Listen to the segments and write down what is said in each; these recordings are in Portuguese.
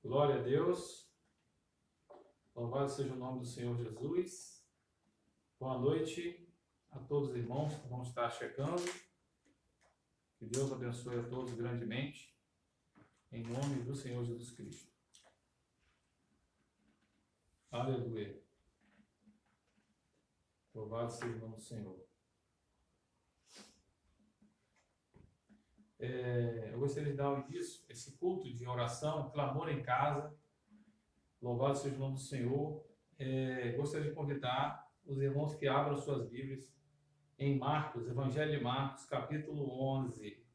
Glória a Deus. Louvado seja o nome do Senhor Jesus. Boa noite a todos os irmãos que vão estar chegando. Que Deus abençoe a todos grandemente. Em nome do Senhor Jesus Cristo. Aleluia. Louvado seja o nome do Senhor. Eu gostaria de dar o início, esse culto de oração, clamor em casa. Louvado seja o nome do Senhor. Gostaria de convidar os irmãos que abram suas Bíblias em Marcos, Evangelho de Marcos, capítulo 11.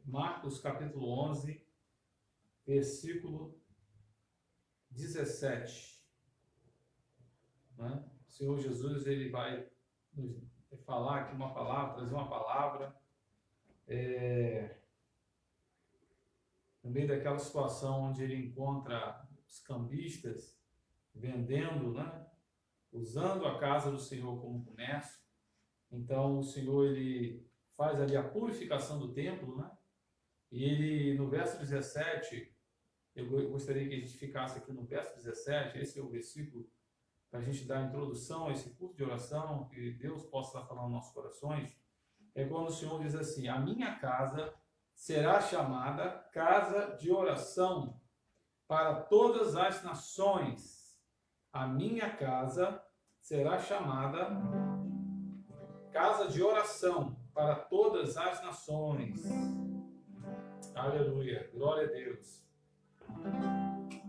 Marcos, capítulo 11, versículo 17. Né? O Senhor Jesus, ele vai nos falar aqui uma palavra, trazer uma palavra no meio daquela situação onde ele encontra os cambistas vendendo, né? Usando a casa do Senhor como comércio. Então o Senhor, ele faz ali a purificação do templo, né? E ele, no verso 17, eu gostaria que a gente ficasse aqui no verso 17, esse é o versículo para a gente dar a introdução a esse culto de oração, que Deus possa estar falando nos nossos corações. É quando o Senhor diz assim: a minha casa será chamada casa de oração para todas as nações. A minha casa será chamada casa de oração para todas as nações. Aleluia, glória a Deus.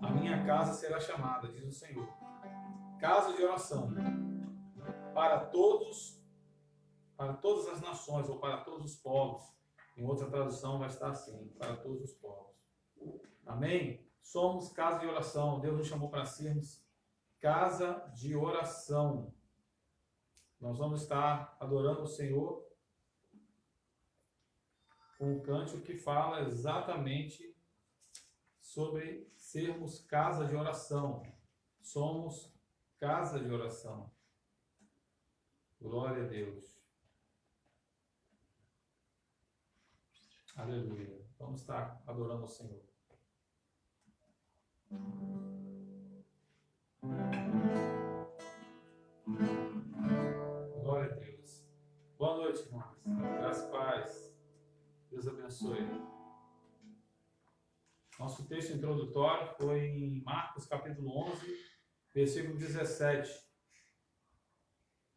A minha casa será chamada, diz o Senhor, casa de oração para todas as nações, ou para todos os povos. Em outra tradução vai estar assim: para todos os povos. Amém? Somos casa de oração. Deus nos chamou para sermos casa de oração. Nós vamos estar adorando o Senhor com um cântico que fala exatamente sobre sermos casa de oração. Somos casa de oração. Glória a Deus. Aleluia. Vamos estar adorando o Senhor. Glória a Deus. Boa noite, irmãos. Graças e paz. Deus abençoe. Nosso texto introdutório foi em Marcos, capítulo 11, versículo 17.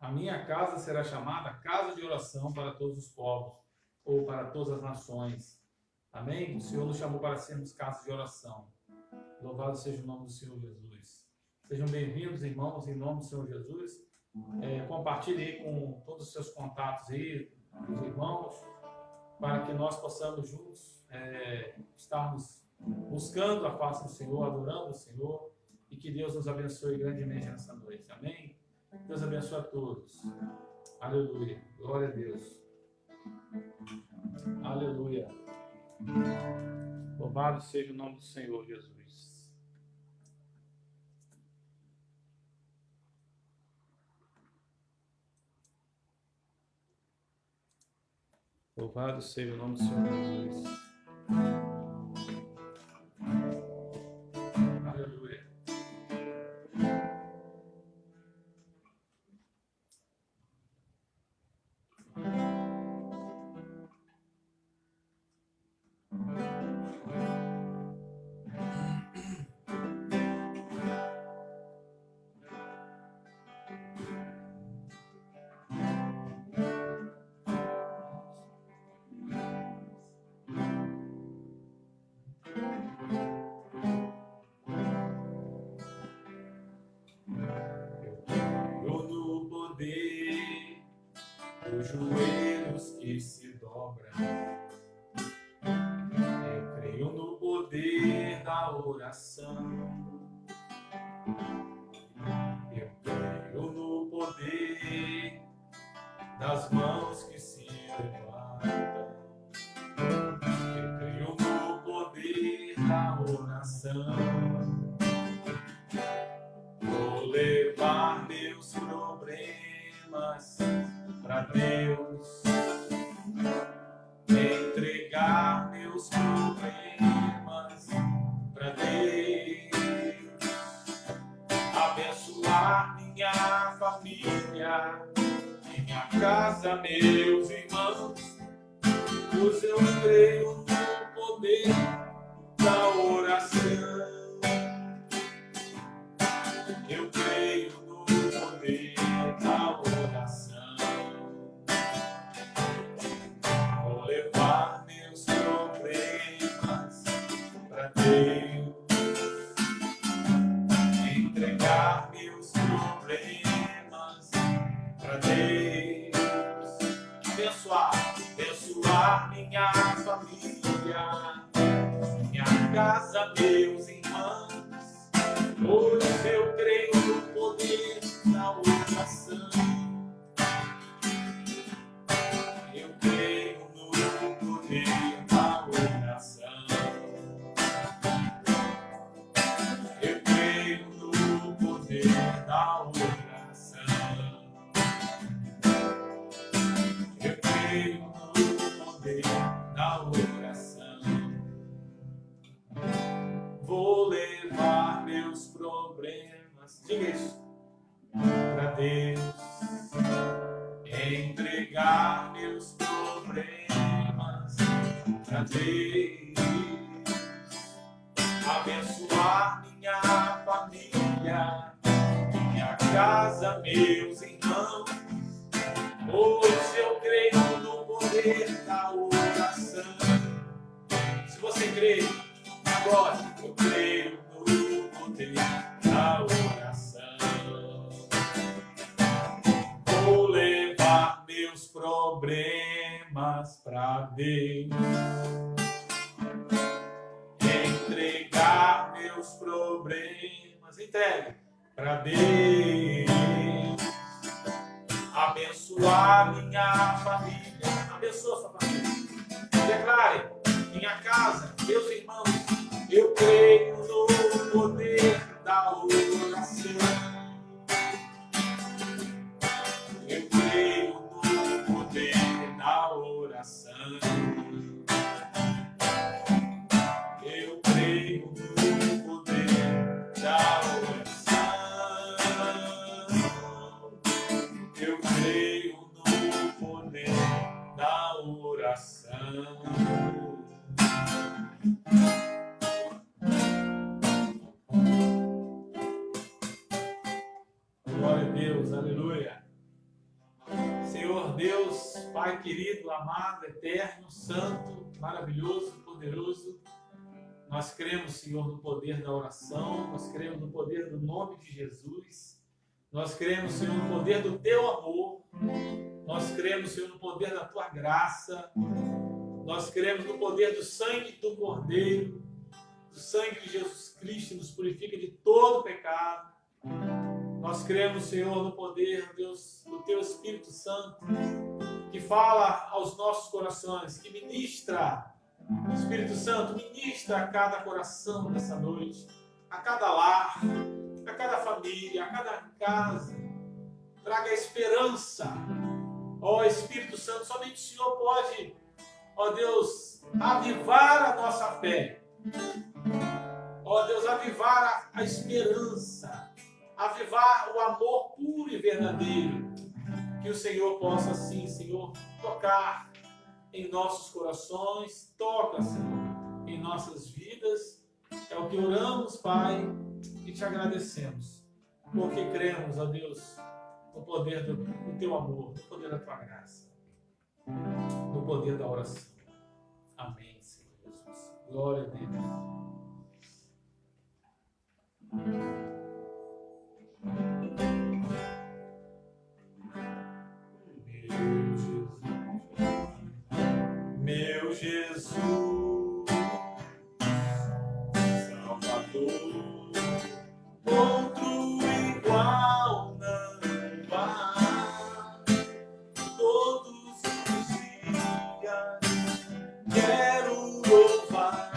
A minha casa será chamada casa de oração para todos os povos, ou para todas as nações. Amém? O Senhor nos chamou para sermos casa de oração. Louvado seja o nome do Senhor Jesus. Sejam bem-vindos, irmãos, em nome do Senhor Jesus. Compartilhe aí com todos os seus contatos aí, os irmãos, para que nós possamos juntos estarmos buscando a face do Senhor, adorando o Senhor, e que Deus nos abençoe grandemente nessa noite. Amém? Deus abençoe a todos. Aleluia. Glória a Deus. Aleluia. Louvado seja o nome do Senhor Jesus. Louvado seja o nome do Senhor Jesus. Aleluia. Os joelhos que se dobram, eu creio no poder da oração, eu creio no poder das mãos que se levantam, eu creio no poder da oração. Vou levar meus problemas para Deus, minha casa, meus irmãos, pois eu creio no poder da oração. Eu creio no poder da oração. Vou levar meus problemas para Deus, entregar meus problemas para Deus, abençoar minha família, minha casa, meus irmãos, pois eu creio no poder da oração. Eu creio no poder da oração. Eu creio no poder da oração. Eu creio no poder da oração. Vou levar meus problemas, diga isso, para Deus, entregar meus problemas para Deus, abençoar minha família, minha casa, meus irmãos, pois eu creio no poder da oração. Se você crê, agora eu creio no poder da oração. Vou levar meus problemas para Deus, entregar meus problemas, entregue para Deus, abençoar minha família, abençoa sua família, declare, minha casa, meus irmãos, eu creio no poder da oração. Eu creio no poder da oração. Eu creio no poder da oração. Eu creio no poder da oração. Glória a Deus, aleluia. Senhor Deus, Pai querido, amado, eterno, santo, maravilhoso, poderoso, nós cremos, Senhor, no poder da oração, nós cremos no poder do nome de Jesus, nós cremos, Senhor, no poder do Teu amor, nós cremos, Senhor, no poder da Tua graça, nós cremos no poder do sangue do Cordeiro, do sangue de Jesus Cristo, que nos purifica de todo pecado. Nós cremos, Senhor, no poder, Deus, do Teu Espírito Santo, que fala aos nossos corações, que ministra, Espírito Santo, ministra a cada coração nessa noite, a cada lar, a cada família, a cada casa. Traga esperança. Ó Espírito Santo, somente o Senhor pode, ó Deus, avivar a nossa fé. Ó Deus, avivar a esperança. Avivar o amor puro e verdadeiro. Que o Senhor possa, sim, Senhor, tocar em nossos corações. Toca, Senhor, em nossas vidas. É o que oramos, Pai, e te agradecemos. Porque cremos, ó Deus, no poder do Teu amor, no poder da Tua graça, no poder da oração. Amém, Senhor Jesus. Glória a Deus. Meu Jesus, Salvador, outro igual não há. Todos os dias quero louvar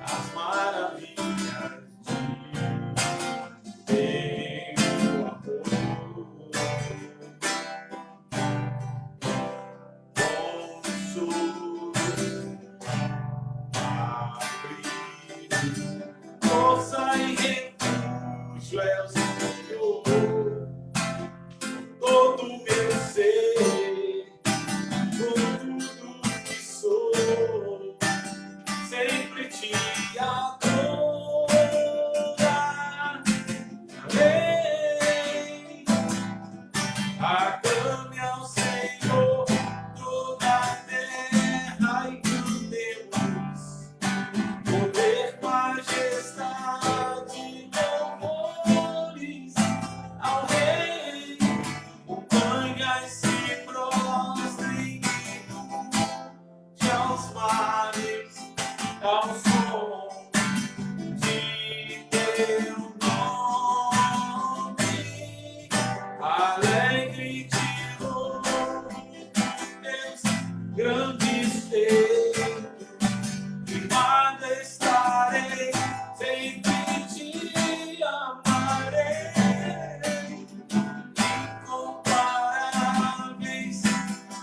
as maravilhas de Teu amor. Consolo Aclame ao Senhor toda a terra e cantemos. Poder, majestade, louvores ao Rei. Montanhas se prostrem e aos mares, ao som de teu nome. Alegre te louvo, Deus, grandes feitos. Firmado estarei, sempre te amarei. Incomparáveis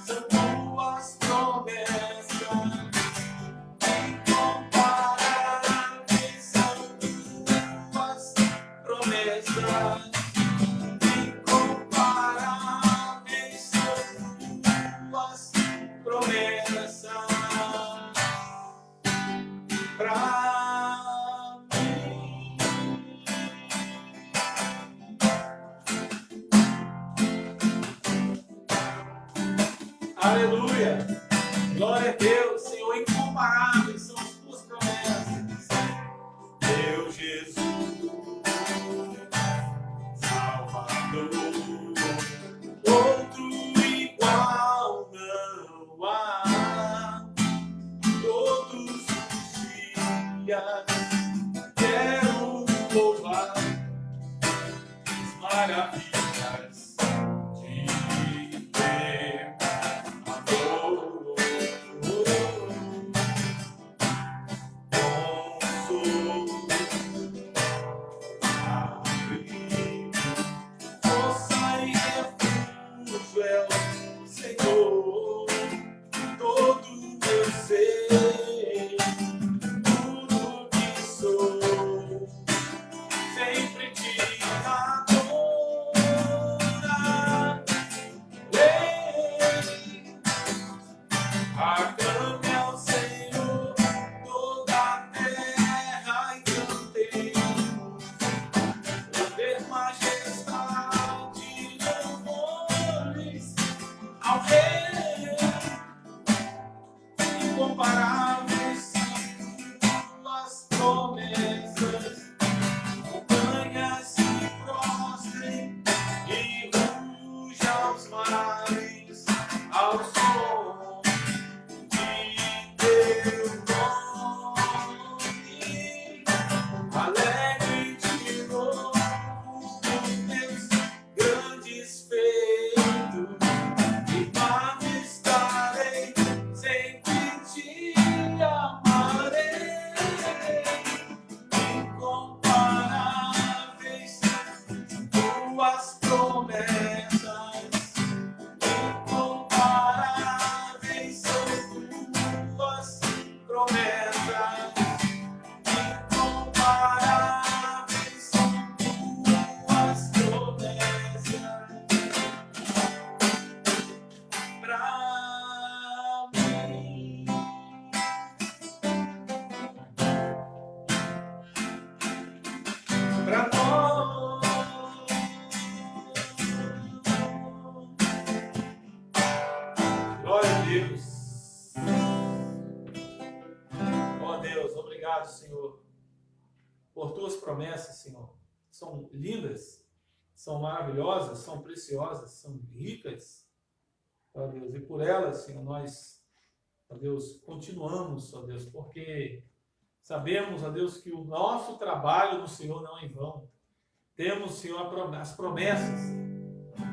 são tuas promessas. Incomparáveis são tuas promessas. Incomparáveis são tuas promessas pra mim. Aleluia! Glória a Deus, Senhor, incomparáveis são as tuas promessas. Meu Jesus, Salvador, outro igual não há. Todos os dias quero louvar as maravilhas de teu amor. Consolo, abrigo, força e refúgio é o Senhor. Todo meu ser, tudo que sou, sempre te adorarei. Aclame ao Senhor toda a terra e cantemos. Poder, majestade, louvores ao Rei. Incomparáveis tuas promessas. Montanhas se prostrem e ruja aos mares, ao som de teu nome. Alegre te louvo, teus grandes feitos. Firmado estarei, sempre te amarei. Incomparáveis tuas promessas. Incomparáveis são tuas promessas. Incomparáveis são tuas promessas pra mim. Pra nós. Glória a Deus. Ó Deus, obrigado, Senhor, por tuas promessas, Senhor. São lindas, são maravilhosas, são preciosas, são ricas, ó Deus. E por elas, Senhor, nós, ó Deus, continuamos, ó Deus, porque sabemos, ó Deus, que o nosso trabalho no Senhor não é em vão. Temos, Senhor, as promessas,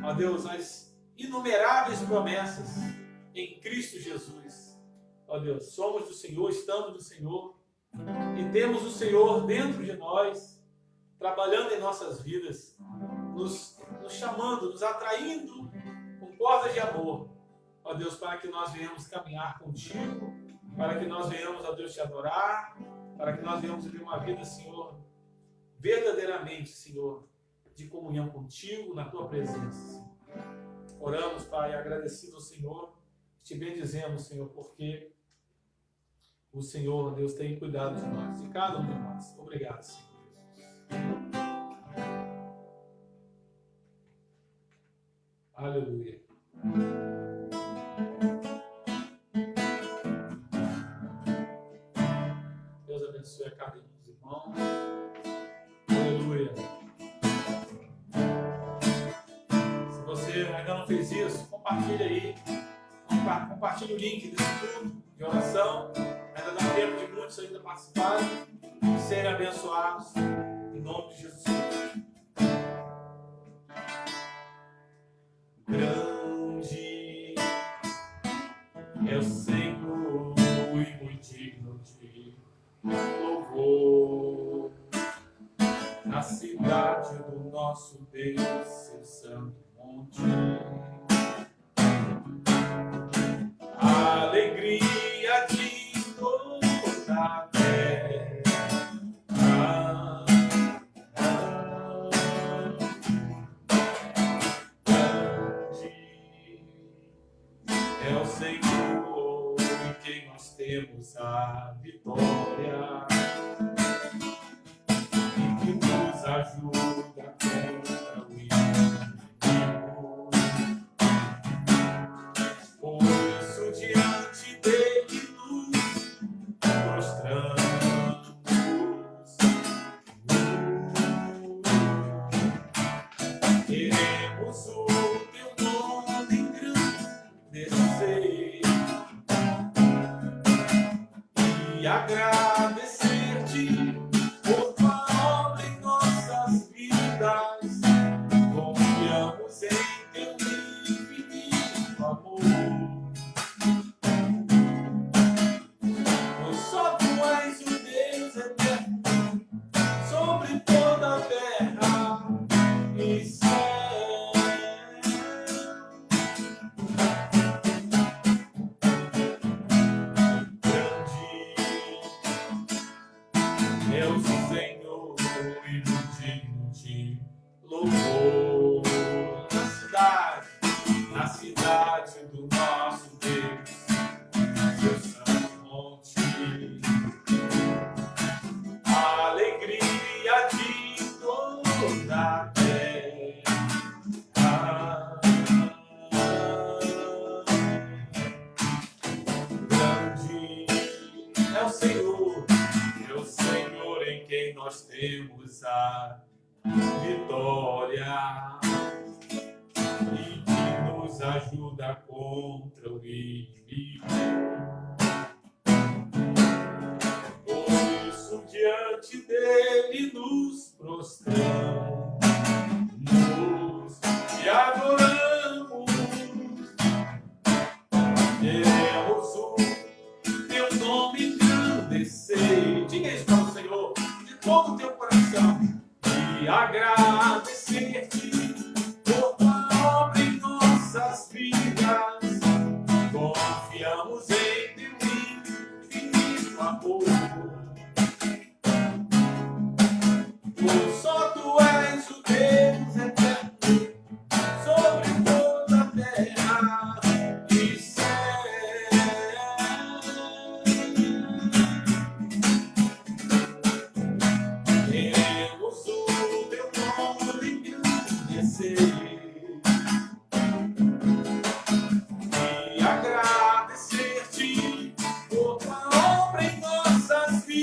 ó Deus, as inumeráveis promessas em Cristo Jesus. Ó Deus, somos do Senhor, estamos do Senhor e temos o Senhor dentro de nós, trabalhando em nossas vidas, nos chamando, nos atraindo com cordas de amor, ó Deus, para que nós venhamos caminhar contigo, para que nós venhamos, ó Deus, te adorar, para que nós venhamos viver uma vida, Senhor, verdadeiramente, Senhor, de comunhão contigo, na tua presença, Senhor. Oramos, Pai, agradecido ao Senhor, te bendizemos, Senhor, porque o Senhor, Deus, tem cuidado de nós, de cada um de nós. Obrigado, Senhor Jesus. Aleluia. compartilha aí. Compartilha o link desse culto de oração. Ainda dá tempo de muitos ainda participarem e serem abençoados. Em nome de Jesus. Grande é o Senhor e muito digno de louvor. Na cidade do nosso Deus, seu santo monte. A alegria de toda a terra. É o Senhor em quem nós temos a vitória e que nos ajuda contra o inimigo. Por isso, diante dele nos prostramos. Queremos o teu nome engrandecer e agradecer-te por tua obra em nossas vidas. Confiamos em teu infinito amor. Pois só tu és o Deus eterno sobre toda a terra e céu. É o Senhor e muito digno de louvor. Na cidade do nosso Deus, seu santo monte. A alegria de toda a terra. Grande é o Senhor em quem nós temos a vitória e que nos ajuda contra o inimigo. Por isso, diante dele nos prostramos e adoramos. Queremos o teu nome engrandecer. Diga isso para o Senhor de todo o teu coração e agradecer-te por tua obra em nossas vidas. Confiamos em teu infinito amor. Pois só tu és o Deus eterno sobre toda a terra e céu. Queremos o teu nome engrandecer e agradecer-te por tua obra em nossas vidas.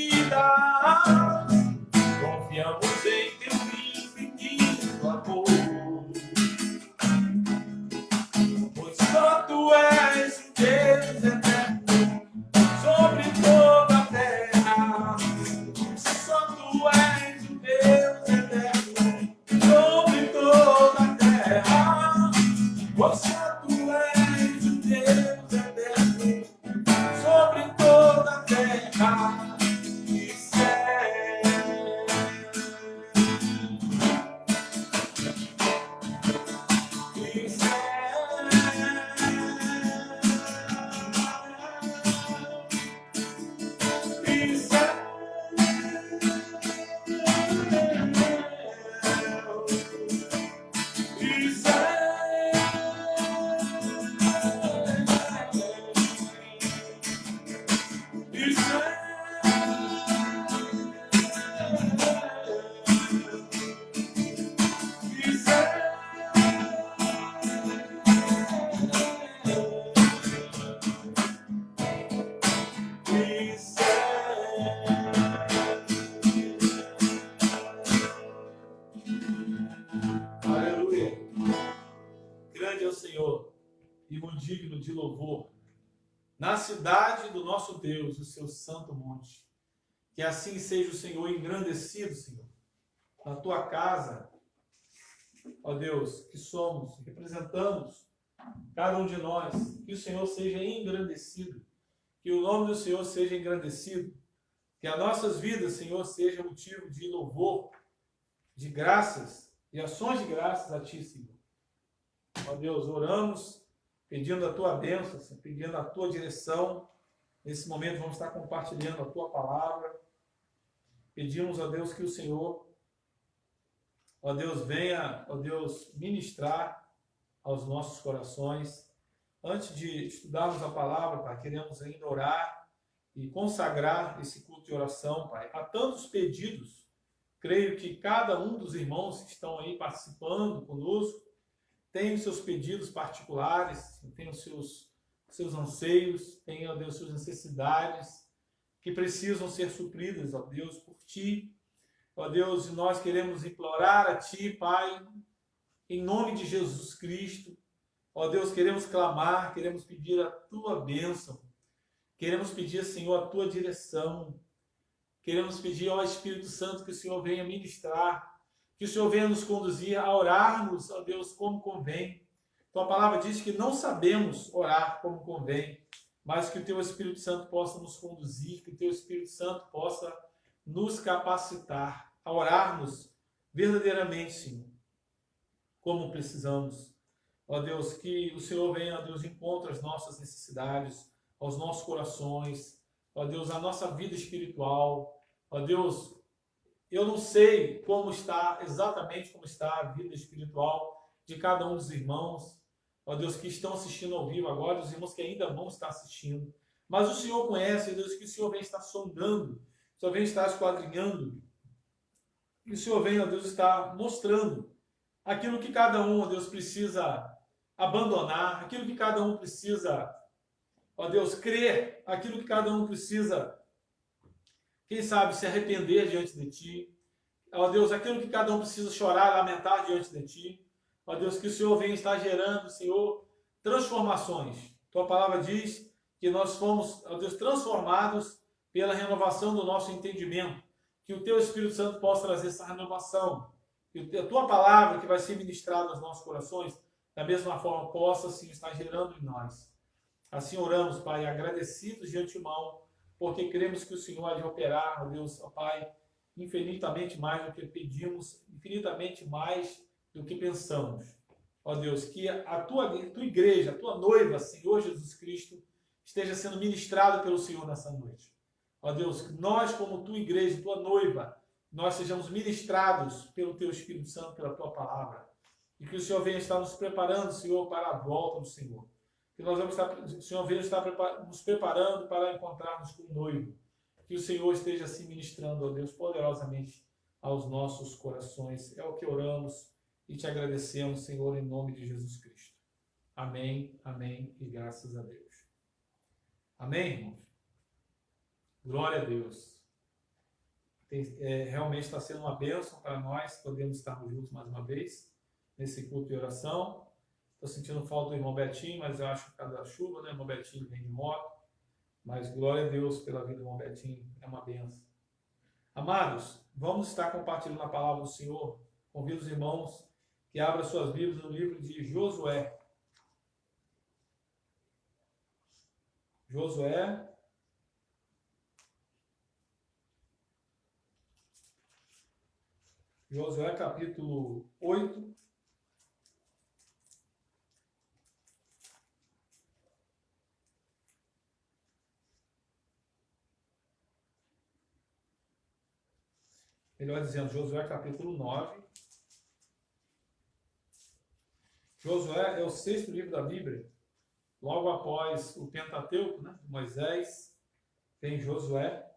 digno de louvor, na cidade do nosso Deus, o seu santo monte. Que assim seja o Senhor engrandecido, Senhor, na tua casa, ó Deus, que somos, representamos cada um de nós, que o Senhor seja engrandecido, que o nome do Senhor seja engrandecido, que as nossas vidas, Senhor, seja motivo de louvor, de graças e ações de graças a Ti, Senhor. Ó Deus, oramos pedindo a Tua bênção, Senhor, pedindo a Tua direção. Nesse momento vamos estar compartilhando a Tua palavra. Pedimos a Deus que o Senhor, ó Deus, venha, ó Deus, ministrar aos nossos corações. Antes de estudarmos a palavra, Pai, queremos ainda orar e consagrar esse culto de oração, Pai. Há tantos pedidos, creio que cada um dos irmãos que estão aí participando conosco tem os seus pedidos particulares, tem os seus anseios, tem, ó Deus, suas necessidades que precisam ser supridas, ó Deus, por Ti. Ó Deus, e nós queremos implorar a Ti, Pai, em nome de Jesus Cristo. Ó Deus, queremos clamar, queremos pedir a Tua bênção. Queremos pedir, Senhor, a Tua direção. Queremos pedir ao Espírito Santo que o Senhor venha ministrar, que o Senhor venha nos conduzir a orarmos, ó Deus, como convém. Tua palavra diz que não sabemos orar como convém, mas que o Teu Espírito Santo possa nos conduzir, que o Teu Espírito Santo possa nos capacitar a orarmos verdadeiramente, Senhor, como precisamos. Ó Deus, que o Senhor venha, ó Deus, encontre as nossas necessidades, aos nossos corações, ó Deus, a nossa vida espiritual. Ó Deus, eu não sei como está, exatamente como está a vida espiritual de cada um dos irmãos, ó Deus, que estão assistindo ao vivo agora, os irmãos que ainda vão estar assistindo. Mas o Senhor conhece, Deus, que o Senhor vem estar sondando, o Senhor vem estar esquadrinhando, e o Senhor vem, ó Deus, estar mostrando aquilo que cada um, ó Deus, precisa abandonar, aquilo que cada um precisa, ó Deus, crer, aquilo que cada um precisa, quem sabe, se arrepender diante de Ti. Ó Deus, aquilo que cada um precisa chorar, lamentar diante de Ti. Ó Deus, que o Senhor venha estar gerando, Senhor, transformações. Tua palavra diz que nós fomos, ó Deus, transformados pela renovação do nosso entendimento. Que o Teu Espírito Santo possa trazer essa renovação. Que a Tua palavra, que vai ser ministrada aos nossos corações, da mesma forma, possa, sim, estar gerando em nós. Assim oramos, Pai, agradecidos de antemão, porque cremos que o Senhor há de operar, ó Deus, ó Pai, infinitamente mais do que pedimos, infinitamente mais do que pensamos. Ó Deus, que a tua igreja, a Tua noiva, Senhor Jesus Cristo, esteja sendo ministrada pelo Senhor nessa noite. Ó Deus, que nós, como Tua igreja, Tua noiva, nós sejamos ministrados pelo Teu Espírito Santo, pela Tua palavra. E que o Senhor venha estar nos preparando, Senhor, para a volta do Senhor. Que nós vamos estar, o Senhor venha estar nos preparando para encontrarmos com o noivo. Que o Senhor esteja assim ministrando, ó Deus, poderosamente aos nossos corações. É o que oramos e Te agradecemos, Senhor, em nome de Jesus Cristo. Amém, amém e graças a Deus. Amém, irmãos? Glória a Deus. Realmente está sendo uma bênção para nós, podemos estarmos juntos mais uma vez nesse culto de oração. Estou sentindo falta do irmão Betinho, mas eu acho que por causa da chuva, né? O irmão Betinho vem de moto. Mas glória a Deus pela vida do irmão Betinho, é uma bênção. Amados, vamos estar compartilhando a palavra do Senhor. Convido os irmãos que abram suas Bíblias no livro de Josué. Josué. Josué capítulo 8. Melhor dizendo, Josué capítulo 9. Josué é o 6º livro da Bíblia. Logo após o Pentateuco, né, de Moisés, tem Josué,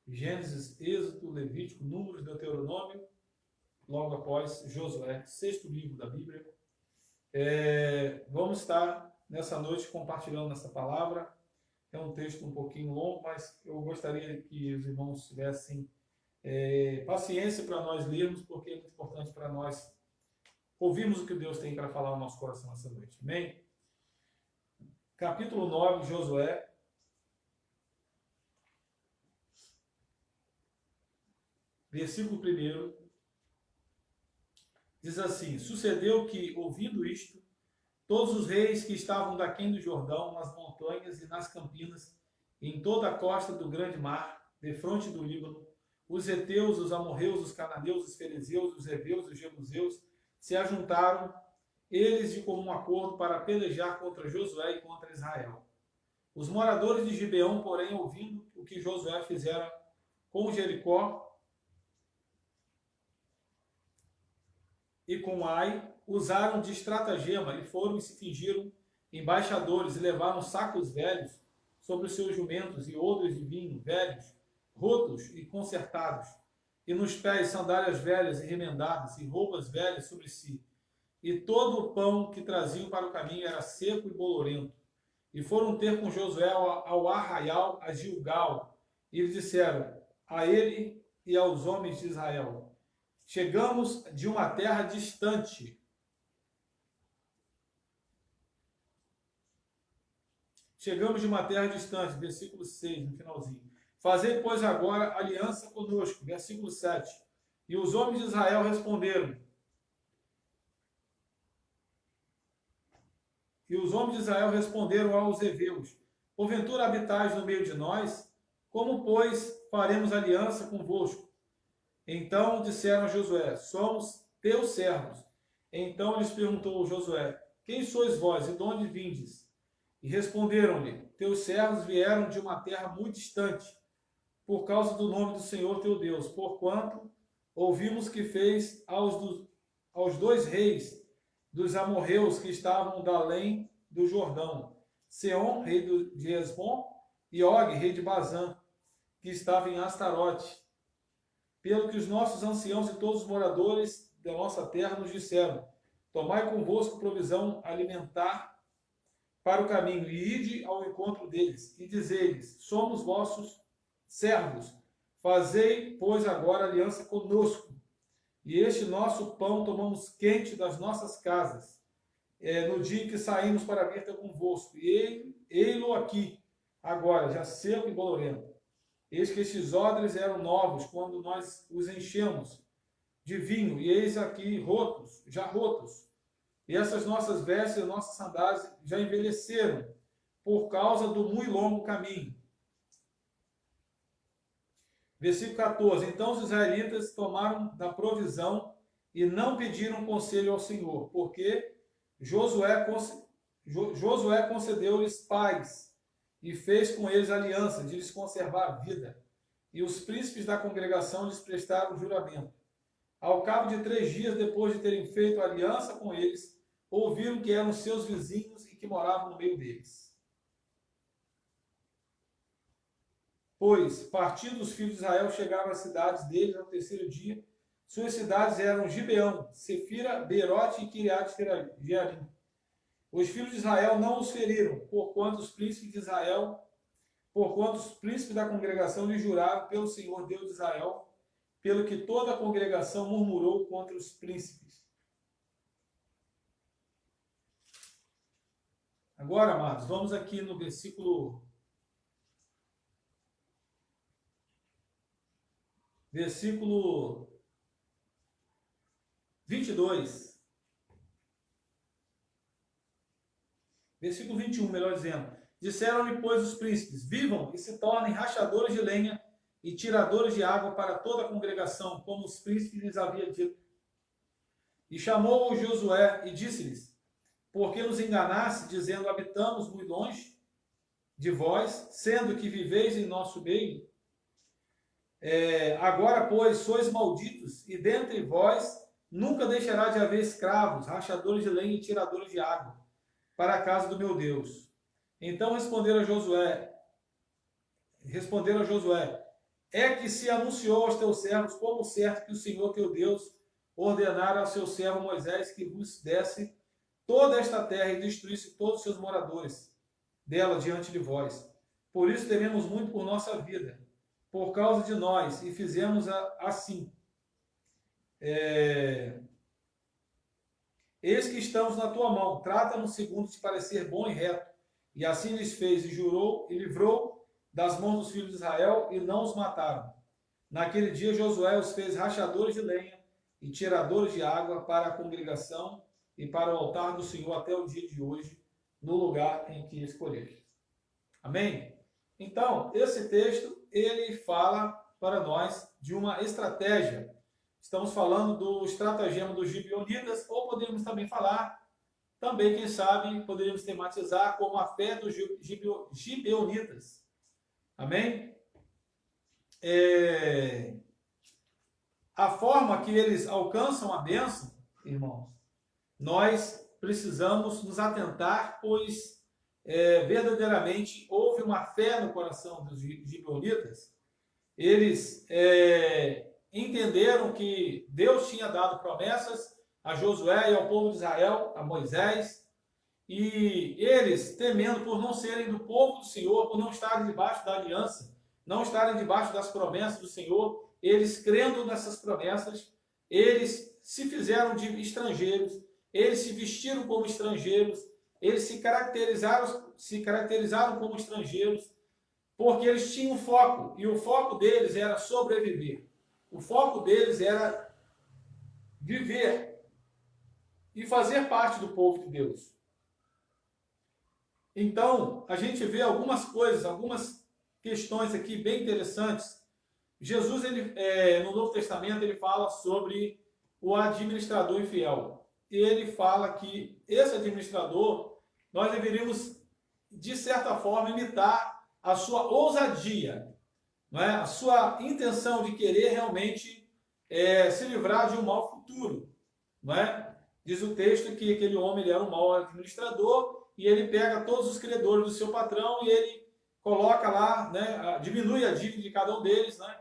Gênesis, Êxodo, Levítico, Números, Deuteronômio. Logo após Josué, 6º livro da Bíblia. Vamos estar nessa noite compartilhando essa palavra. É um texto um pouquinho longo, mas eu gostaria que os irmãos tivessem paciência para nós lermos, porque é muito importante para nós ouvirmos o que Deus tem para falar no nosso coração essa noite. Amém? capítulo 9 de Josué, versículo 1, diz assim: sucedeu que, ouvindo isto, todos os reis que estavam daquém do Jordão, nas montanhas e nas campinas, em toda a costa do grande mar, defronte do Líbano, os heteus, os amorreus, os cananeus, os fariseus, os heveus e os jebuseus, se ajuntaram, eles de comum acordo, para pelejar contra Josué e contra Israel. Os moradores de Gibeão, porém, ouvindo o que Josué fizera com Jericó e com Ai, usaram de estratagema e foram e se fingiram embaixadores e levaram sacos velhos sobre os seus jumentos e odres de vinho velhos, rotos e consertados, e nos pés sandálias velhas e remendadas e roupas velhas sobre si. E todo o pão que traziam para o caminho era seco e bolorento. E foram ter com Josué ao arraial, a Gilgal, e lhe disseram, a ele e aos homens de Israel: chegamos de uma terra distante. Chegamos de uma terra distante, versículo 6, no finalzinho. Fazei, pois, agora aliança conosco, versículo 7. E os homens de Israel responderam. E os homens de Israel responderam aos heveus: porventura habitais no meio de nós? Como, pois, faremos aliança convosco? Então disseram a Josué: somos teus servos. Então lhes perguntou Josué: quem sois vós e de onde vindes? E responderam-lhe: teus servos vieram de uma terra muito distante, por causa do nome do Senhor teu Deus, porquanto ouvimos que fez aos dois reis dos amorreus que estavam da além do Jordão, Seom, rei de Hesbom, e Og, rei de Bazã, que estava em Astarote. Pelo que os nossos anciãos e todos os moradores da nossa terra nos disseram: tomai convosco provisão alimentar para o caminho, e ide ao encontro deles, e dizei-lhes: somos vossos servos, fazei, pois, agora aliança conosco, e este nosso pão tomamos quente das nossas casas, no dia em que saímos para vir ter convosco, e ei-lo aqui, agora, já seco e bolorento. Eis que estes odres eram novos, quando nós os enchemos de vinho, e eis aqui rotos, já rotos. E essas nossas vestes e nossas sandálias já envelheceram, por causa do muito longo caminho. Versículo 14. Então os israelitas tomaram da provisão e não pediram conselho ao Senhor, porque Josué concedeu-lhes paz e fez com eles aliança de lhes conservar a vida. E os príncipes da congregação lhes prestaram juramento. Ao cabo de 3 dias, depois de terem feito aliança com eles, ouviram que eram seus vizinhos e que moravam no meio deles. Pois, partindo os filhos de Israel, chegaram às cidades deles ao 3º dia. Suas cidades eram Gibeão, Sefira, Beerote e Kiriat-Jearim. Os filhos de Israel não os feriram, porquanto os príncipes da congregação lhe juraram pelo Senhor Deus de Israel, pelo que toda a congregação murmurou contra os príncipes. Agora, amados, vamos aqui no versículo 22. Versículo 21, melhor dizendo. Disseram-lhe, pois, os príncipes: vivam e se tornem rachadores de lenha e tiradores de água para toda a congregação, como os príncipes lhes haviam dito. E chamou-o Josué e disse-lhes: por que nos enganaste, dizendo: habitamos muito longe de vós, sendo que viveis em nosso meio? Agora, pois, sois malditos, e dentre vós nunca deixará de haver escravos, rachadores de lenha e tiradores de água, para a casa do meu Deus. Então responderam a Josué, é que se anunciou aos teus servos, como certo que o Senhor teu Deus ordenara ao seu servo Moisés que vos desse toda esta terra e destruísse todos os seus moradores dela diante de vós. Por isso tememos muito por nossa vida, por causa de nós, e fizemos assim. Eis que estamos na tua mão, trata-nos segundo te parecer bom e reto, E assim lhes fez e jurou e livrou das mãos dos filhos de Israel e não os mataram. Naquele dia Josué os fez rachadores de lenha e tiradores de água para a congregação e para o altar do Senhor até o dia de hoje, no lugar em que escolheste. Amém? Então, esse texto, ele fala para nós de uma estratégia. Estamos falando do estratagema dos gibeonitas, ou podemos também falar, também, quem sabe, poderíamos tematizar como a fé dos gibeonitas. Amém? A forma que eles alcançam a bênção, irmãos, nós precisamos nos atentar, pois verdadeiramente houve uma fé no coração dos gibeonitas. Eles entenderam que Deus tinha dado promessas a Josué e ao povo de Israel, a Moisés, e eles, temendo por não serem do povo do Senhor, por não estarem debaixo da aliança, não estarem debaixo das promessas do Senhor, eles crendo nessas promessas, eles se fizeram de estrangeiros, eles se vestiram como estrangeiros, eles se caracterizaram como estrangeiros, porque eles tinham foco, e o foco deles era sobreviver. O foco deles era viver e fazer parte do povo de Deus. Então, a gente vê algumas coisas, algumas questões aqui bem interessantes. Jesus, no Novo Testamento, ele fala sobre o administrador infiel. Ele fala que esse administrador, nós deveríamos, de certa forma, imitar a sua ousadia, não é? A sua intenção de querer realmente se livrar de um mau futuro. Não é? Diz o texto que aquele homem ele era um mau administrador e ele pega todos os credores do seu patrão e ele coloca lá, né, diminui a dívida de cada um deles, né,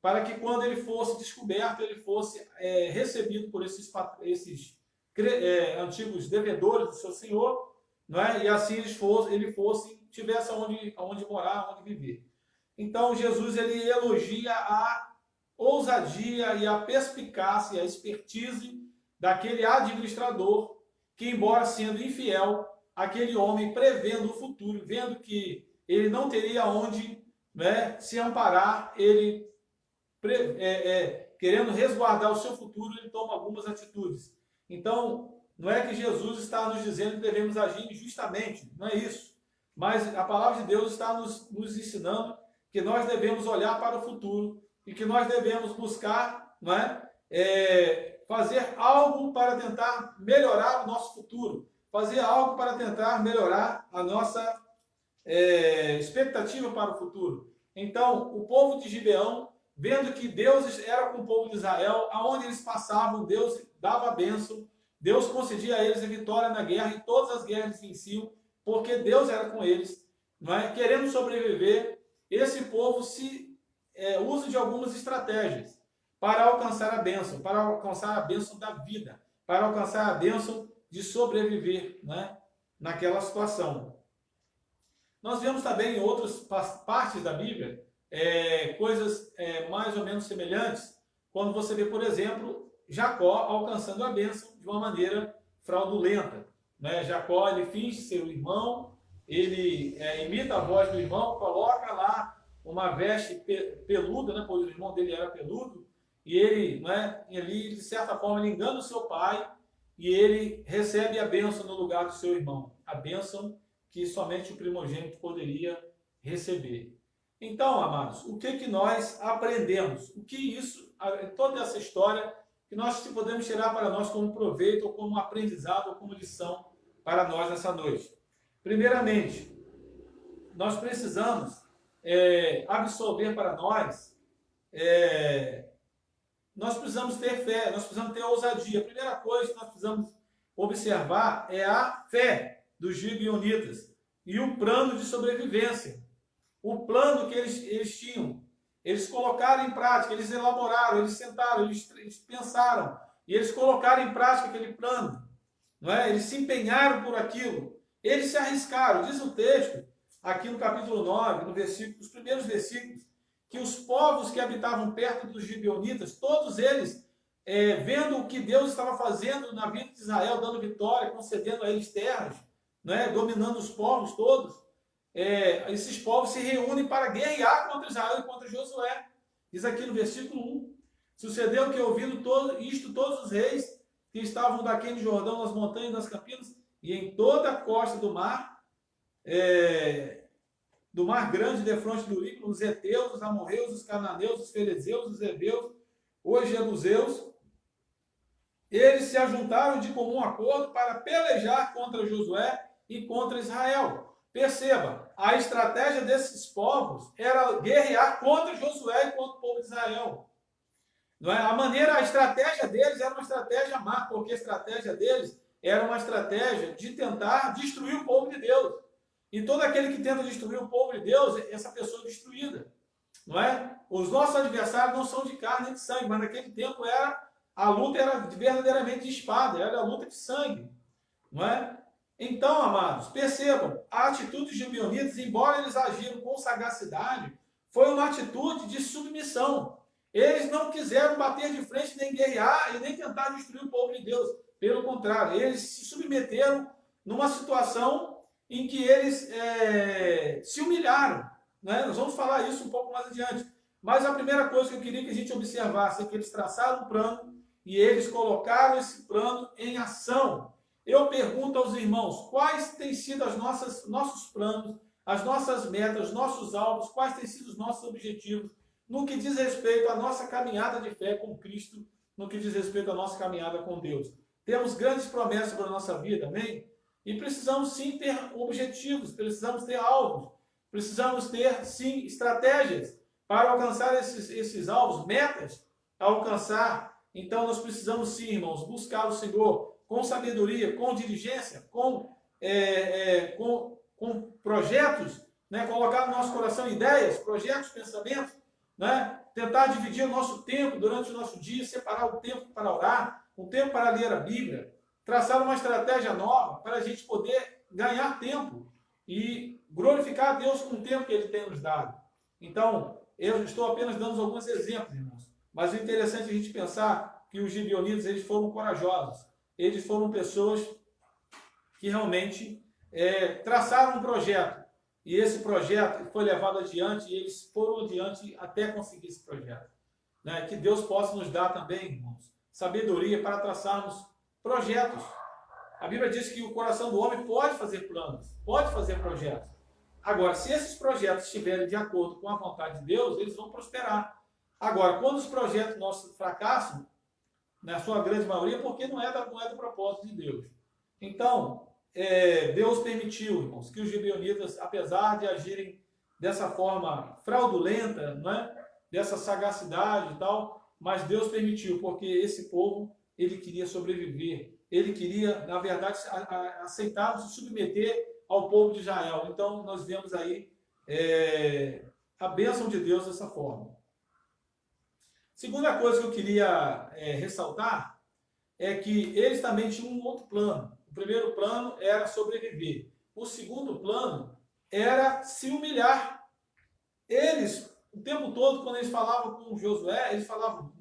para que quando ele fosse descoberto, ele fosse recebido por esses antigos devedores do seu senhor, não é? E assim ele tivesse aonde morar, aonde viver. Então Jesus ele elogia a ousadia e a perspicácia, a expertise daquele administrador que, embora sendo infiel, aquele homem prevendo o futuro, vendo que ele não teria onde, né, se amparar, ele querendo resguardar o seu futuro, ele toma algumas atitudes. Então, não é que Jesus está nos dizendo que devemos agir injustamente, não é isso. Mas a palavra de Deus está nos ensinando que nós devemos olhar para o futuro e que nós devemos buscar, não é? Fazer algo para tentar melhorar o nosso futuro, fazer algo para tentar melhorar a nossa expectativa para o futuro. Então, o povo de Gibeão, vendo que Deus era com o povo de Israel, aonde eles passavam, Deus dava a bênção, Deus concedia a eles a vitória na guerra, e todas as guerras eles venciam, porque Deus era com eles, não é? Querendo sobreviver, esse povo usa de algumas estratégias para alcançar a bênção da vida, para alcançar a bênção de sobreviver, né, naquela situação. Nós vemos também em outras partes da Bíblia coisas mais ou menos semelhantes, quando você vê, por exemplo, Jacó alcançando a bênção de uma maneira fraudulenta. Né? Jacó ele finge ser o irmão, ele imita a voz do irmão, coloca lá uma veste peluda, né, pois o irmão dele era peludo, e ele, né, de certa forma, ele engana o seu pai e ele recebe a bênção no lugar do seu irmão, a bênção que somente o primogênito poderia receber. Então, amados, o que nós aprendemos? O que isso, toda essa história, que nós podemos tirar para nós como proveito, ou como aprendizado, ou como lição para nós nessa noite? Primeiramente, nós precisamos absorver para nós, nós precisamos ter fé, nós precisamos ter ousadia. A primeira coisa que nós precisamos observar é a fé dos gibeonitas e o plano de sobrevivência. O plano que eles tinham, eles colocaram em prática, eles elaboraram, eles sentaram, eles pensaram, e eles colocaram em prática aquele plano. Não é? Eles se empenharam por aquilo, eles se arriscaram. Diz o texto, aqui no capítulo 9, nos primeiros versículos, que os povos que habitavam perto dos gibeonitas, todos eles, vendo o que Deus estava fazendo na vida de Israel, dando vitória, concedendo a eles terras, né, dominando os povos todos, esses povos se reúnem para guerrear contra Israel e contra Josué. Diz aqui no versículo 1: sucedeu que, ouvindo isto, todos os reis que estavam daquele Jordão, nas montanhas, nas campinas, e em toda a costa do mar grande, defronte do Líbano, os heteus, os amorreus, os cananeus, os ferezeus, os heveus, os jebuseus, eles se ajuntaram de comum acordo para pelejar contra Josué e contra Israel. Perceba, a estratégia desses povos era guerrear contra Josué e contra o povo de Israel. Não é? A estratégia deles era uma estratégia má, porque a estratégia deles era uma estratégia de tentar destruir o povo de Deus. E todo aquele que tenta destruir o povo de Deus, essa pessoa é destruída. Não é? Os nossos adversários não são de carne nem de sangue, mas naquele tempo a luta era verdadeiramente de espada, era a luta de sangue. Não é? Então, amados, percebam, a atitude dos gibeonitas, embora eles agiram com sagacidade, foi uma atitude de submissão. Eles não quiseram bater de frente, nem guerrear e nem tentar destruir o povo de Deus. Pelo contrário, eles se submeteram numa situação em que eles se humilharam. Né? Nós vamos falar isso um pouco mais adiante. Mas a primeira coisa que eu queria que a gente observasse é que eles traçaram um plano e eles colocaram esse plano em ação. Eu pergunto aos irmãos, quais têm sido nossos planos, as nossas metas, os nossos alvos, quais têm sido os nossos objetivos no que diz respeito à nossa caminhada de fé com Cristo, no que diz respeito à nossa caminhada com Deus. Temos grandes promessas para a nossa vida, amém? E precisamos sim ter objetivos, precisamos ter alvos, precisamos ter sim estratégias para alcançar esses alvos, metas a alcançar. Então nós precisamos sim, irmãos, buscar o Senhor com sabedoria, com diligência, com projetos, né? Colocar no nosso coração ideias, projetos, pensamentos, né? Tentar dividir o nosso tempo durante o nosso dia, separar o tempo para orar, o tempo para ler a Bíblia, traçar uma estratégia nova para a gente poder ganhar tempo e glorificar a Deus com o tempo que Ele tem nos dado. Então, eu estou apenas dando alguns exemplos, irmãos, mas o interessante é a gente pensar que os gibeonitas, eles foram corajosos, eles foram pessoas que realmente traçaram um projeto, e esse projeto foi levado adiante, e eles foram adiante até conseguir esse projeto. Né? Que Deus possa nos dar também, irmãos, sabedoria para traçarmos projetos. A Bíblia diz que o coração do homem pode fazer planos, pode fazer projetos. Agora, se esses projetos estiverem de acordo com a vontade de Deus, eles vão prosperar. Agora, quando os projetos nossos fracassam, na sua grande maioria, porque não é do propósito de Deus. Então, Deus permitiu, irmãos, que os gibeonitas, apesar de agirem dessa forma fraudulenta, não é? Dessa sagacidade e tal, mas Deus permitiu, porque esse povo, ele queria sobreviver, ele queria, na verdade, aceitar, se submeter ao povo de Israel. Então, nós vemos aí a bênção de Deus dessa forma. Segunda coisa que eu queria ressaltar é que eles também tinham um outro plano. O primeiro plano era sobreviver. O segundo plano era se humilhar. Eles, o tempo todo, quando eles falavam com Josué, eles falavam,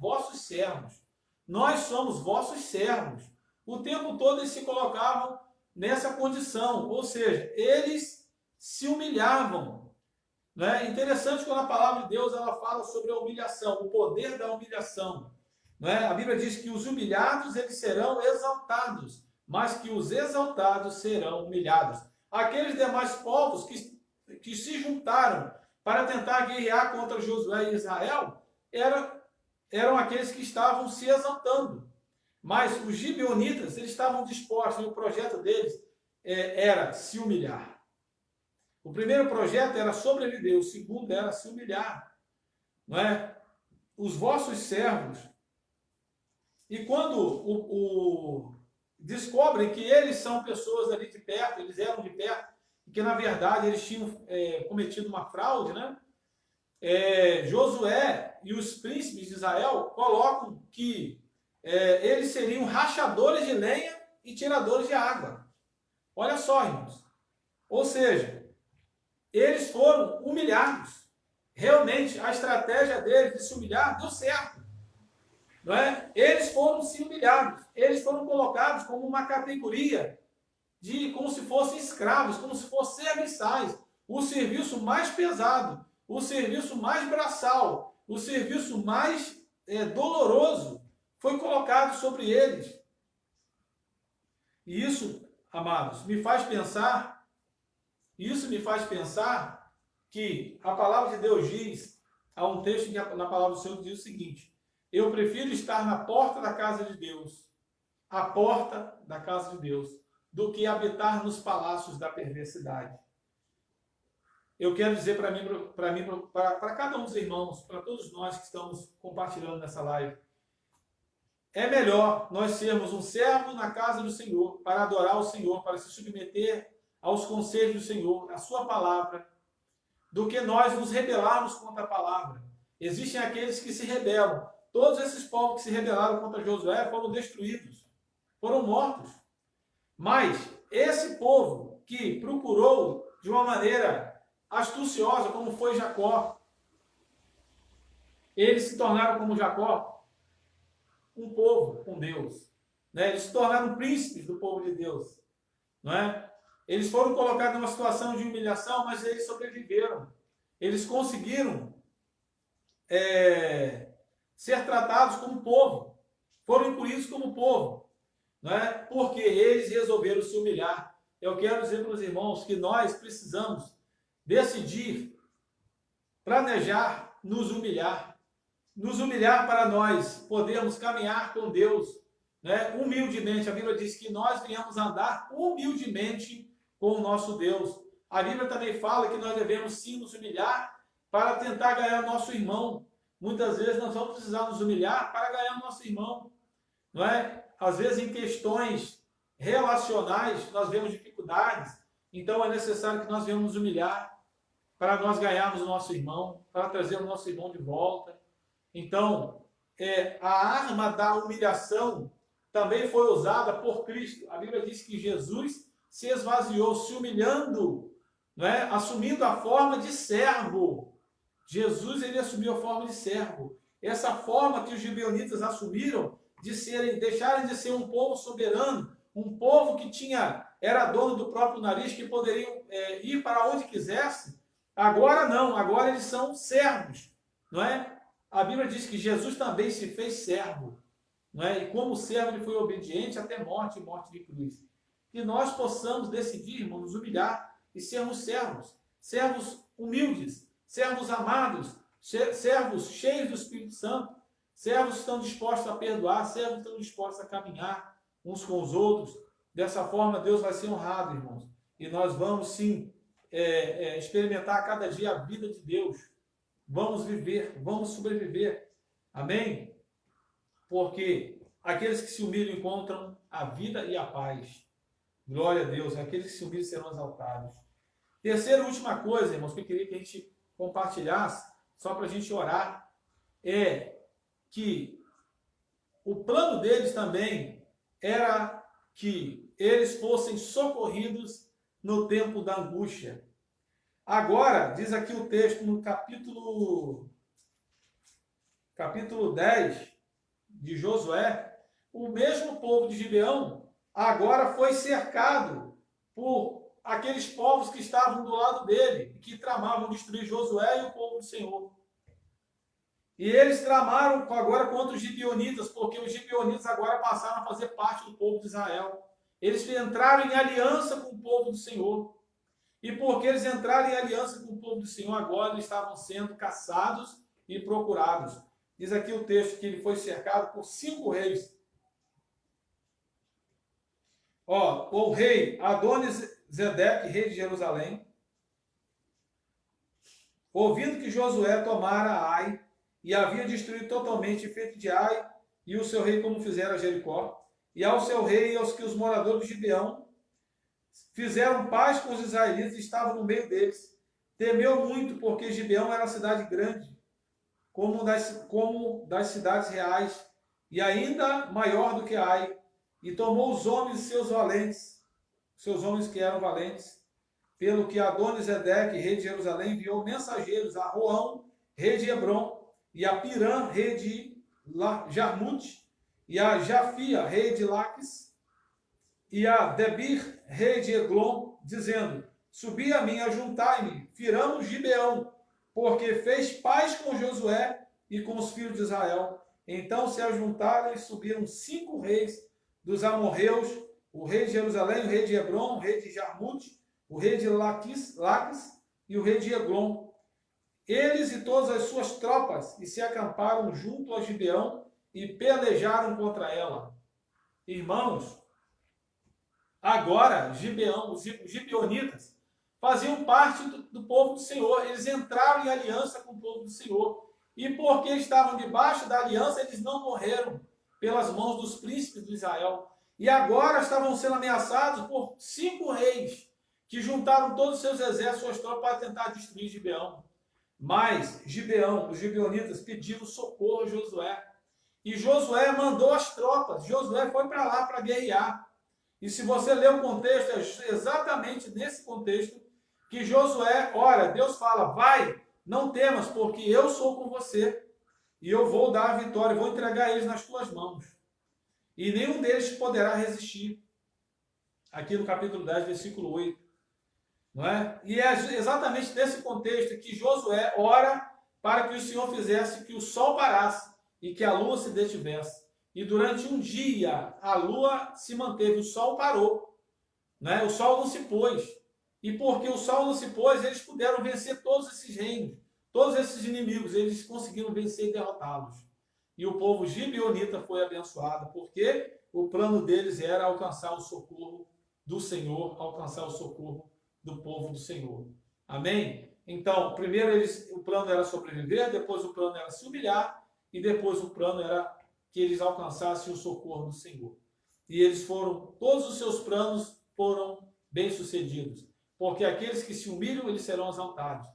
vossos servos. Nós somos vossos servos. O tempo todo eles se colocavam nessa condição. Ou seja, eles se humilhavam. Né? Interessante quando a palavra de Deus ela fala sobre a humilhação, o poder da humilhação. Né? A Bíblia diz que os humilhados eles serão exaltados, mas que os exaltados serão humilhados. Aqueles demais povos que se juntaram para tentar guerrear contra Josué e Israel eram aqueles que estavam se exaltando. Mas os gibeonitas eles estavam dispostos, e o projeto deles era se humilhar. O primeiro projeto era sobreviver, o segundo era se humilhar. Não é? Os vossos servos. E quando descobrem que eles são pessoas ali de perto, eles eram de perto, e que na verdade eles tinham cometido uma fraude, né? Josué e os príncipes de Israel colocam que eles seriam rachadores de lenha e tiradores de água. Olha só, irmãos. Ou seja, eles foram humilhados. Realmente, a estratégia deles de se humilhar deu certo. Não é? Eles foram se humilhados. Eles foram colocados como uma categoria como se fossem escravos, como se fossem serviçais. O serviço mais pesado, o serviço mais braçal, o serviço mais doloroso foi colocado sobre eles. E isso, amados, isso me faz pensar que a palavra de Deus diz, há um texto que na palavra do Senhor que diz o seguinte: eu prefiro estar na porta da casa de Deus, a porta da casa de Deus, do que habitar nos palácios da perversidade. Eu quero dizer para cada um dos irmãos, para todos nós que estamos compartilhando nessa live, é melhor nós sermos um servo na casa do Senhor, para adorar o Senhor, para se submeter aos conselhos do Senhor, à sua palavra, do que nós nos rebelarmos contra a palavra. Existem aqueles que se rebelam. Todos esses povos que se rebelaram contra Josué foram destruídos, foram mortos. Mas esse povo que procurou de uma maneira astuciosa, como foi Jacó, eles se tornaram como Jacó, um povo com Deus. Né? Eles se tornaram príncipes do povo de Deus. Não é? Eles foram colocados numa situação de humilhação, mas eles sobreviveram. Eles conseguiram ser tratados como povo. Foram incluídos como povo. Não é? Porque eles resolveram se humilhar. Eu quero dizer para os irmãos que nós precisamos decidir, planejar, nos humilhar. Nos humilhar para nós podermos caminhar com Deus, né? Humildemente. A Bíblia diz que nós venhamos andar humildemente com o nosso Deus. A Bíblia também fala que nós devemos sim nos humilhar para tentar ganhar o nosso irmão. Muitas vezes nós vamos precisar nos humilhar para ganhar o nosso irmão, não é? Às vezes em questões relacionais nós vemos dificuldades, então é necessário que nós venhamos nos humilhar para nós ganharmos o nosso irmão, para trazer o nosso irmão de volta. Então, a arma da humilhação também foi usada por Cristo. A Bíblia diz que Jesus se esvaziou, se humilhando, não é? Assumindo a forma de servo. Jesus, ele assumiu a forma de servo. Essa forma que os gibeonitas assumiram de deixarem de ser um povo soberano, um povo que era dono do próprio nariz, que poderiam ir para onde quisesse. Agora não, agora eles são servos, não é? A Bíblia diz que Jesus também se fez servo, não é? E como servo ele foi obediente até morte de cruz. Que nós possamos decidir, irmãos, nos humilhar e sermos servos, servos humildes, servos amados, servos cheios do Espírito Santo, servos que estão dispostos a perdoar, servos que estão dispostos a caminhar uns com os outros. Dessa forma Deus vai ser honrado, irmãos. E nós vamos sim experimentar a cada dia a vida de Deus. Vamos viver, vamos sobreviver. Amém? Porque aqueles que se humilham encontram a vida e a paz. Glória a Deus. Aqueles que se humilham serão exaltados. Terceira e última coisa, irmãos, que eu queria que a gente compartilhasse, só para a gente orar, é que o plano deles também era que eles fossem socorridos no tempo da angústia. Agora, diz aqui o texto no capítulo 10 de Josué, o mesmo povo de Gibeão agora foi cercado por aqueles povos que estavam do lado dele, que tramavam destruir Josué e o povo do Senhor. E eles tramaram agora contra os gibeonitas, porque os gibeonitas agora passaram a fazer parte do povo de Israel. Eles entraram em aliança com o povo do Senhor. E porque eles entraram em aliança com o povo do Senhor, agora eles estavam sendo caçados e procurados. Diz aqui o texto que ele foi cercado por 5 reis. O rei Adoni-Zedeque, rei de Jerusalém, ouvindo que Josué tomara Ai e havia destruído totalmente o feito de Ai e o seu rei, como fizeram a Jericó, e ao seu rei e aos que os moradores de Gibeão fizeram paz com os israelitas e estavam no meio deles. Temeu muito, porque Gibeão era uma cidade grande, como das cidades reais, e ainda maior do que Ai, e tomou os homens seus valentes, seus homens que eram valentes, pelo que Adoni-Zedeque, rei de Jerusalém, enviou mensageiros a Roão, rei de Hebrom, e a Pirã, rei de Jarmute, e a Jafia, rei de Laques, e a Debir, rei de Eglon, dizendo: subi a mim, ajuntai-me, firamos Gibeão, porque fez paz com Josué e com os filhos de Israel. Então se ajuntaram e subiram 5 reis dos amorreus, o rei de Jerusalém, o rei de Hebron, o rei de Jarmute, o rei de Laquis e o rei de Eglon. Eles e todas as suas tropas, e se acamparam junto a Gibeão e pelejaram contra ela. Irmãos, agora Gibeão, os gibeonitas, faziam parte do povo do Senhor. Eles entraram em aliança com o povo do Senhor. E porque estavam debaixo da aliança, eles não morreram pelas mãos dos príncipes de Israel. E agora estavam sendo ameaçados por 5 reis, que juntaram todos os seus exércitos, suas tropas, para tentar destruir Gibeão. Mas Gibeão, os gibeonitas, pediram socorro a Josué. E Josué mandou as tropas. Josué foi para lá para guerrear. E se você ler o contexto, é exatamente nesse contexto que Josué, ora, Deus fala: vai, não temas, porque eu sou com você. E eu vou dar a vitória, vou entregar eles nas tuas mãos. E nenhum deles poderá resistir. Aqui no capítulo 10, versículo 8. Não é? E é exatamente nesse contexto que Josué ora para que o Senhor fizesse que o sol parasse e que a lua se detivesse. E durante um dia a lua se manteve, o sol parou. Né? O sol não se pôs. E porque o sol não se pôs, eles puderam vencer todos esses reinos, todos esses inimigos, eles conseguiram vencer e derrotá-los. E o povo gibeonita foi abençoado, porque o plano deles era alcançar o socorro do Senhor, alcançar o socorro do povo do Senhor. Amém? Então, primeiro o plano era sobreviver, depois o plano era se humilhar, e depois o plano era que eles alcançassem o socorro do Senhor. E eles todos os seus planos foram bem-sucedidos, porque aqueles que se humilham, eles serão exaltados.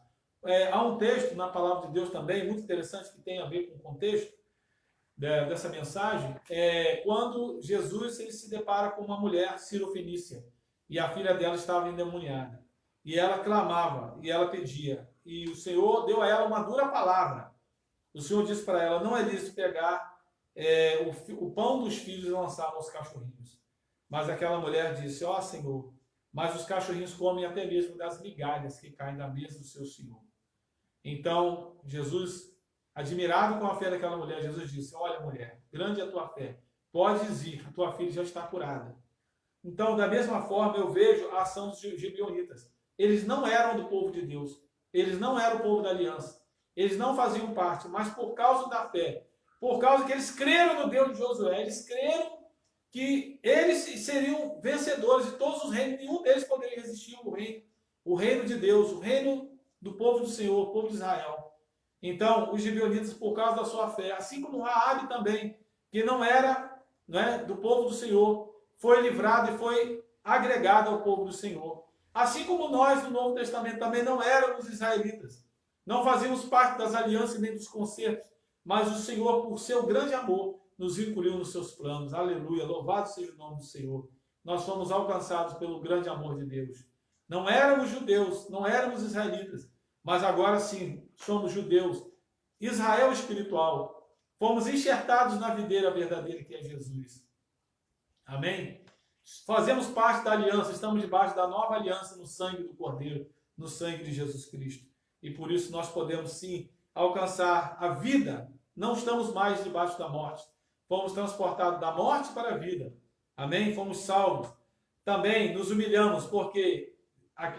Há um texto na palavra de Deus também, muito interessante, que tem a ver com o contexto dessa mensagem, quando Jesus ele se depara com uma mulher cirofenícia, e a filha dela estava endemoniada. E ela clamava, e ela pedia. E o Senhor deu a ela uma dura palavra. O Senhor disse para ela: não é lícito pegar o pão dos filhos e lançar aos cachorrinhos. Mas aquela mulher disse: ó Senhor, mas os cachorrinhos comem até mesmo das migalhas que caem da mesa do seu Senhor. Então, Jesus, admirado com a fé daquela mulher, Jesus disse: olha, mulher, grande é a tua fé. Podes ir, a tua filha já está curada. Então, da mesma forma, eu vejo a ação dos gibeonitas. Eles não eram do povo de Deus. Eles não eram o povo da aliança. Eles não faziam parte, mas por causa da fé, por causa que eles creram no Deus de Josué, eles creram que eles seriam vencedores de todos os reinos, nenhum deles poderia resistir ao reino, o reino de Deus, o reino do povo do Senhor, o povo de Israel. Então, os gibeonitas, por causa da sua fé, assim como Raabe também, que não era do povo do Senhor, foi livrado e foi agregado ao povo do Senhor. Assim como nós, no Novo Testamento, também não éramos israelitas, não fazíamos parte das alianças nem dos concertos, mas o Senhor, por seu grande amor, nos incluiu nos seus planos. Aleluia, louvado seja o nome do Senhor. Nós fomos alcançados pelo grande amor de Deus. Não éramos judeus, não éramos israelitas, mas agora sim, somos judeus. Israel espiritual. Fomos enxertados na videira verdadeira que é Jesus. Amém? Fazemos parte da aliança, estamos debaixo da nova aliança no sangue do Cordeiro, no sangue de Jesus Cristo. E por isso nós podemos sim alcançar a vida. Não estamos mais debaixo da morte. Fomos transportados da morte para a vida. Amém? Fomos salvos. Também nos humilhamos, porque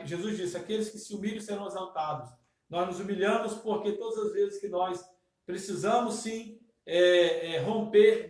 Jesus disse: aqueles que se humilham serão exaltados. Nós nos humilhamos porque todas as vezes que nós precisamos sim romper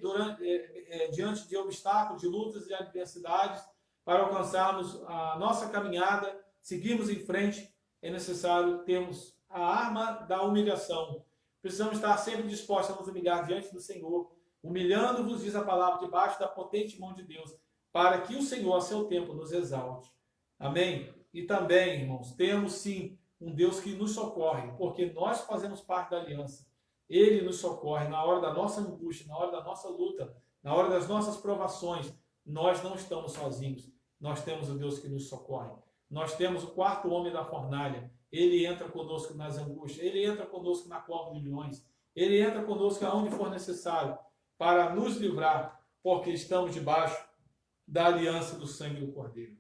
diante de obstáculos, de lutas e adversidades, para alcançarmos a nossa caminhada, seguirmos em frente, é necessário termos a arma da humilhação. Precisamos estar sempre dispostos a nos humilhar diante do Senhor, humilhando-vos, diz a palavra, debaixo da potente mão de Deus, para que o Senhor, a seu tempo, nos exalte. Amém? E também, irmãos, temos sim um Deus que nos socorre, porque nós fazemos parte da aliança. Ele nos socorre na hora da nossa angústia, na hora da nossa luta, na hora das nossas provações. Nós não estamos sozinhos. Nós temos o Deus que nos socorre. Nós temos o quarto homem da fornalha. Ele entra conosco nas angústias. Ele entra conosco na cova de leões. Ele entra conosco aonde for necessário para nos livrar, porque estamos debaixo da aliança do sangue do Cordeiro.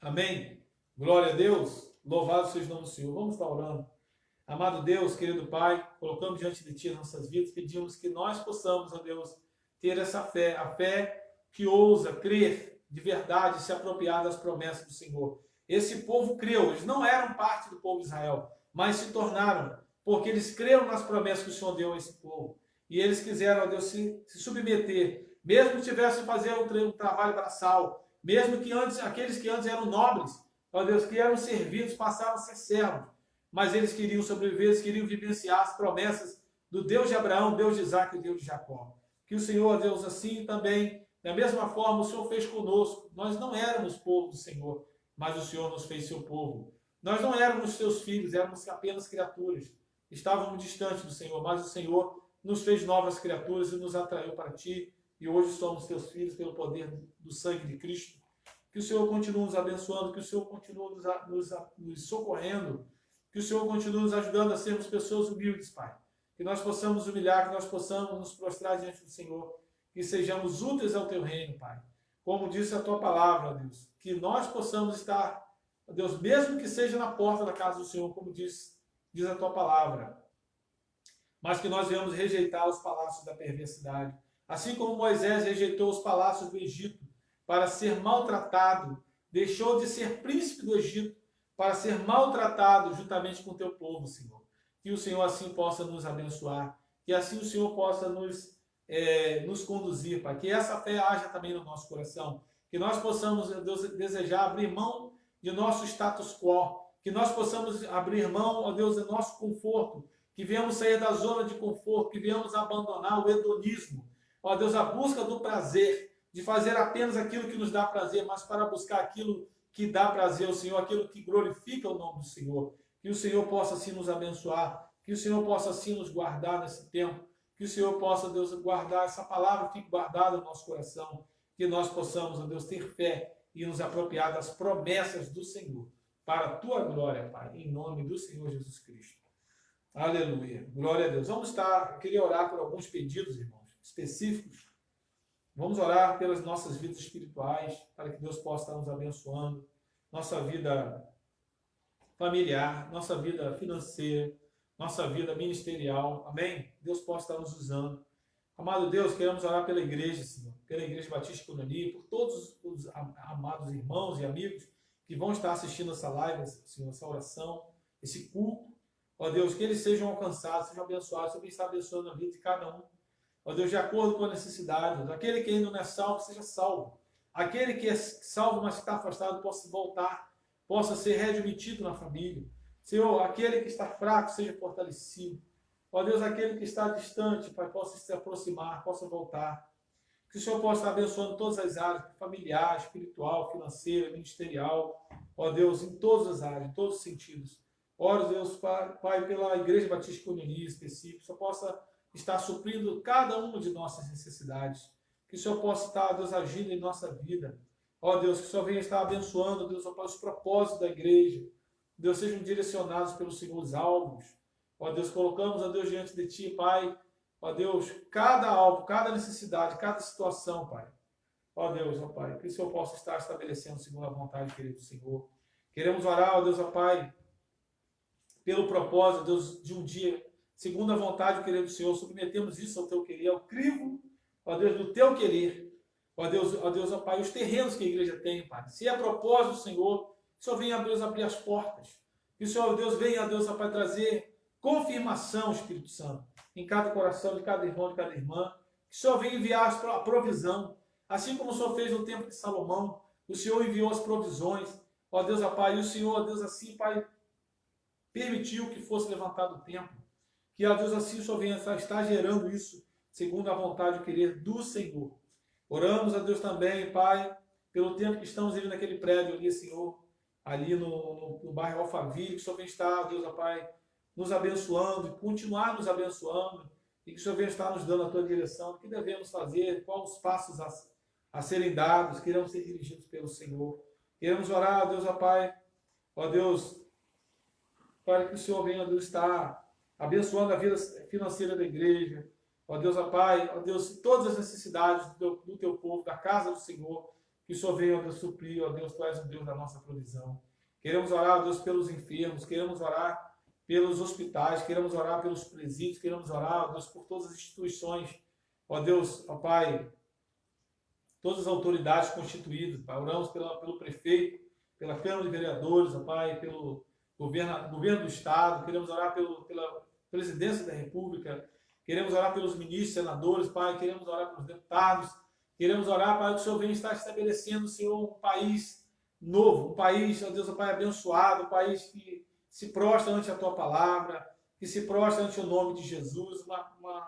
Amém? Glória a Deus. Louvado seja o nome do Senhor. Vamos estar orando. Amado Deus, querido Pai, colocamos diante de Ti as nossas vidas, pedimos que nós possamos, ó Deus, ter essa fé, a fé que ousa crer de verdade, se apropriar das promessas do Senhor. Esse povo creu, eles não eram parte do povo de Israel, mas se tornaram, porque eles creram nas promessas que o Senhor deu a esse povo. E eles quiseram, ó Deus, se submeter, mesmo que tivessem que fazer um trabalho braçal, mesmo que antes, aqueles que antes eram nobres, ó Deus, que eram servidos, passaram a ser servos, mas eles queriam sobreviver, eles queriam vivenciar as promessas do Deus de Abraão, Deus de Isaac e Deus de Jacó. Que o Senhor, Deus, assim também, da mesma forma, o Senhor fez conosco. Nós não éramos povo do Senhor, mas o Senhor nos fez seu povo. Nós não éramos seus filhos, éramos apenas criaturas. Estávamos distantes do Senhor, mas o Senhor nos fez novas criaturas e nos atraiu para Ti. E hoje somos Teus filhos pelo poder do sangue de Cristo. Que o Senhor continue nos abençoando, que o Senhor continue nos socorrendo, que o Senhor continue nos ajudando a sermos pessoas humildes, Pai. Que nós possamos humilhar, que nós possamos nos prostrar diante do Senhor, que sejamos úteis ao Teu reino, Pai. Como disse a Tua palavra, Deus, que nós possamos estar, Deus, mesmo que seja na porta da casa do Senhor, como diz a Tua palavra, mas que nós venhamos rejeitar os palácios da perversidade. Assim como Moisés rejeitou os palácios do Egito para ser maltratado, deixou de ser príncipe do Egito para ser maltratado juntamente com o Teu povo, Senhor. Que o Senhor assim possa nos abençoar, que assim o Senhor possa nos conduzir, Pai. Que essa fé haja também no nosso coração, que nós possamos, Deus, desejar abrir mão de nosso status quo, que nós possamos abrir mão, ó Deus, do nosso conforto, que venhamos sair da zona de conforto, que venhamos abandonar o hedonismo, ó Deus, a busca do prazer, de fazer apenas aquilo que nos dá prazer, mas para buscar aquilo que dá prazer ao Senhor, aquilo que glorifica o nome do Senhor. Que o Senhor possa assim nos abençoar, que o Senhor possa assim nos guardar nesse tempo, que o Senhor possa, Deus, guardar essa palavra, fique guardada no nosso coração, que nós possamos, ó Deus, ter fé e nos apropriar das promessas do Senhor, para a Tua glória, Pai, em nome do Senhor Jesus Cristo. Aleluia. Glória a Deus. Eu queria orar por alguns pedidos, irmãos, específicos. Vamos orar pelas nossas vidas espirituais, para que Deus possa estar nos abençoando, nossa vida familiar, nossa vida financeira, nossa vida ministerial. Amém? Deus possa estar nos usando. Amado Deus, queremos orar pela igreja, Senhor, pela Igreja Batista Cunani, por todos os amados irmãos e amigos que vão estar assistindo essa live, Senhor, essa oração, esse culto. Ó Deus, que eles sejam alcançados, sejam abençoados, você está abençoando a vida de cada um. Ó Deus, de acordo com a necessidade. Aquele que ainda não é salvo, seja salvo. Aquele que é salvo, mas está afastado, possa voltar, possa ser readmitido na família. Senhor, aquele que está fraco, seja fortalecido. Ó Deus, aquele que está distante, Pai, possa se aproximar, possa voltar. Que o Senhor possa estar abençoando todas as áreas, familiar, espiritual, financeira, ministerial. Ó Deus, em todas as áreas, em todos os sentidos. Oro, Deus, Pai, pela Igreja Batista Cunani específica, que o Senhor possa estar suprindo cada uma de nossas necessidades. Que o Senhor possa estar, Deus, agindo em nossa vida. Ó Deus, que o Senhor venha estar abençoando, Deus, ó Pai, os propósitos da igreja. Deus, sejam direcionados pelos Senhor os alvos. Ó Deus, colocamos, ó Deus, diante de Ti, Pai. Ó Deus, cada alvo, cada necessidade, cada situação, Pai. Ó Deus, ó Pai, que o Senhor possa estar estabelecendo segundo a vontade, querido Senhor. Queremos orar, ó Deus, ó Pai, pelo propósito, Deus, de um dia, segundo a vontade, querido Senhor, submetemos isso ao Teu querer, ao crivo, ó Deus, do Teu querer. Ó Deus, ó Pai, os terrenos que a igreja tem, Pai. Se é propósito do Senhor, que o Senhor venha, Deus, abrir as portas. Que o Senhor, Deus, venha, Deus, ó Pai, trazer confirmação, Espírito Santo, em cada coração de cada irmão, de cada irmã. Que o Senhor venha enviar a provisão. Assim como o Senhor fez no tempo de Salomão, o Senhor enviou as provisões. Ó Deus, ó Pai, e o Senhor, ó Deus, assim, Pai, permitiu que fosse levantado o templo. Que, ó Deus, assim o Senhor venha estar gerando isso, segundo a vontade e o querer do Senhor. Oramos a Deus também, Pai, pelo tempo que estamos ali naquele prédio ali, Senhor, ali no bairro Alphaville, que o Senhor venha estar, Deus, ó Pai, nos abençoando e continuar nos abençoando, e que o Senhor venha estar nos dando a Tua direção, o que devemos fazer, quais os passos a serem dados, que irão ser dirigidos pelo Senhor. Queremos orar, Deus, ó Pai, ó Deus, para que o Senhor venha, Deus, estar abençoando a vida financeira da igreja. Ó Deus, ó Pai, ó Deus, todas as necessidades do teu povo, da casa do Senhor, Que o Senhor venha, ó Deus, suprir, ó Deus, Tu és o Deus da nossa provisão. Queremos orar, ó Deus, pelos enfermos, queremos orar pelos hospitais, queremos orar pelos presídios, queremos orar, ó Deus, por todas as instituições, ó Deus, ó Pai, todas as autoridades constituídas, Pai. Oramos pelo prefeito, pela Câmara de Vereadores, ó Pai, pelo governo do Estado, queremos orar pela presidência da República, queremos orar pelos ministros, senadores, Pai, queremos orar pelos deputados, queremos orar, Pai, que o Senhor venha estar estabelecendo, Senhor, um país novo, um país, ó Deus, ó Pai, abençoado, um país que se prostra ante a Tua palavra, que se prostra ante o nome de Jesus,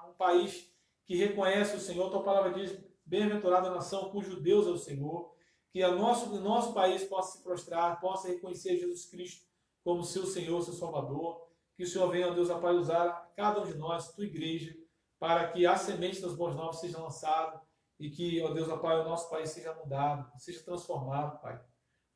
um país que reconhece o Senhor. Tua palavra diz, bem-aventurada a nação cujo Deus é o Senhor, que o nosso país possa se prostrar, possa reconhecer Jesus Cristo como seu Senhor, seu Salvador, que o Senhor venha, ó Deus, ó Pai, usar cada um de nós, Tua igreja, para que a semente das boas novas seja lançada e que, ó Deus, ó Pai, o nosso país seja mudado, seja transformado, Pai.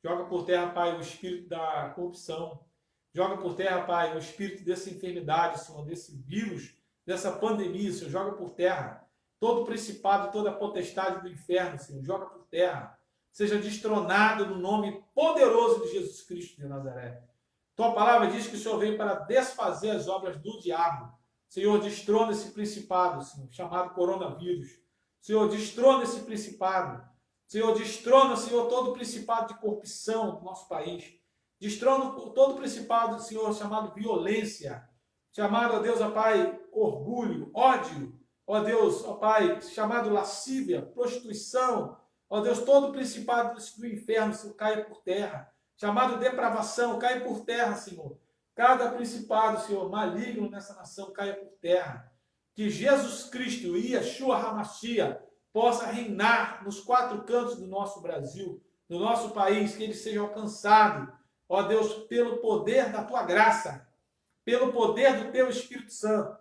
Joga por terra, Pai, o espírito da corrupção. Joga por terra, Pai, o espírito dessa enfermidade, Senhor, desse vírus, dessa pandemia, Senhor. Joga por terra todo o principado, toda a potestade do inferno, Senhor. Joga por terra. Seja destronado no nome poderoso de Jesus Cristo de Nazaré. Tua palavra diz que o Senhor veio para desfazer as obras do diabo. Senhor, destrona esse principado, Senhor, chamado coronavírus. Senhor, destrona esse principado. Senhor, destrona, Senhor, todo o principado de corrupção do nosso país. Destrona todo o principado, Senhor, chamado violência. Chamado, ó Deus, ó Pai, orgulho, ódio. Ó Deus, ó Pai, chamado lascívia, prostituição. Ó Deus, todo o principado do inferno, Senhor, caia por terra. Chamado depravação, caia por terra, Senhor. Cada principado, Senhor, maligno nessa nação, caia por terra. Que Jesus Cristo, Yeshua HaMashiach, possa reinar nos quatro cantos do nosso Brasil, do nosso país, que ele seja alcançado, ó Deus, pelo poder da Tua graça, pelo poder do Teu Espírito Santo.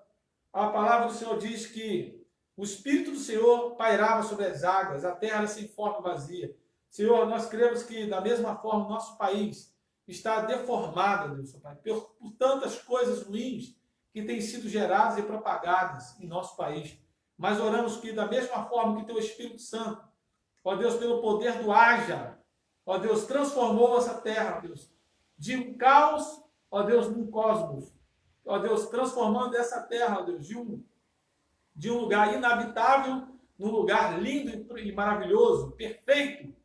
A palavra do Senhor diz que o Espírito do Senhor pairava sobre as águas, a terra era sem forma vazia. Senhor, nós cremos que, da mesma forma, o nosso país está deformado, Deus, Pai, por tantas coisas ruins que têm sido geradas e propagadas em nosso país. Mas oramos que, da mesma forma que Teu Espírito Santo, ó Deus, pelo poder do haja, ó Deus, transformou essa terra, ó Deus, de um caos, ó Deus, num cosmos. Ó Deus, transformando essa terra, ó Deus, de um lugar inabitável num lugar lindo e maravilhoso, perfeito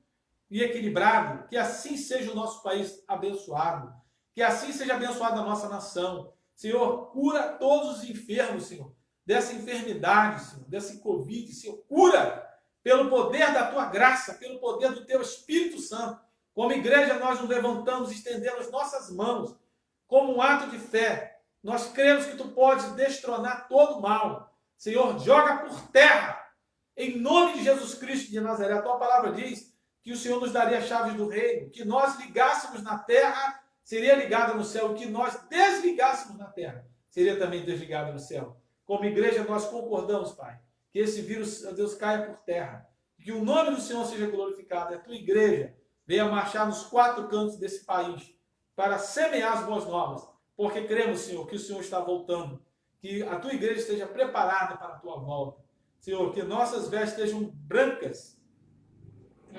e equilibrado. Que assim seja o nosso país abençoado. Que assim seja abençoada a nossa nação. Senhor, cura todos os enfermos, Senhor, dessa enfermidade, Senhor, desse Covid. Senhor, cura pelo poder da Tua graça, pelo poder do Teu Espírito Santo. Como igreja, nós nos levantamos e estendemos nossas mãos como um ato de fé. Nós cremos que Tu podes destronar todo o mal. Senhor, joga por terra, em nome de Jesus Cristo de Nazaré. A Tua palavra diz que o Senhor nos daria as chaves do reino, que nós ligássemos na terra, seria ligado no céu, que nós desligássemos na terra, seria também desligado no céu. Como igreja, nós concordamos, Pai, que esse vírus, Deus, caia por terra, que o nome do Senhor seja glorificado. A Tua igreja venha marchar nos quatro cantos desse país para semear as boas novas, porque cremos, Senhor, que o Senhor está voltando, que a Tua igreja esteja preparada para a Tua volta. Senhor, que nossas vestes estejam brancas,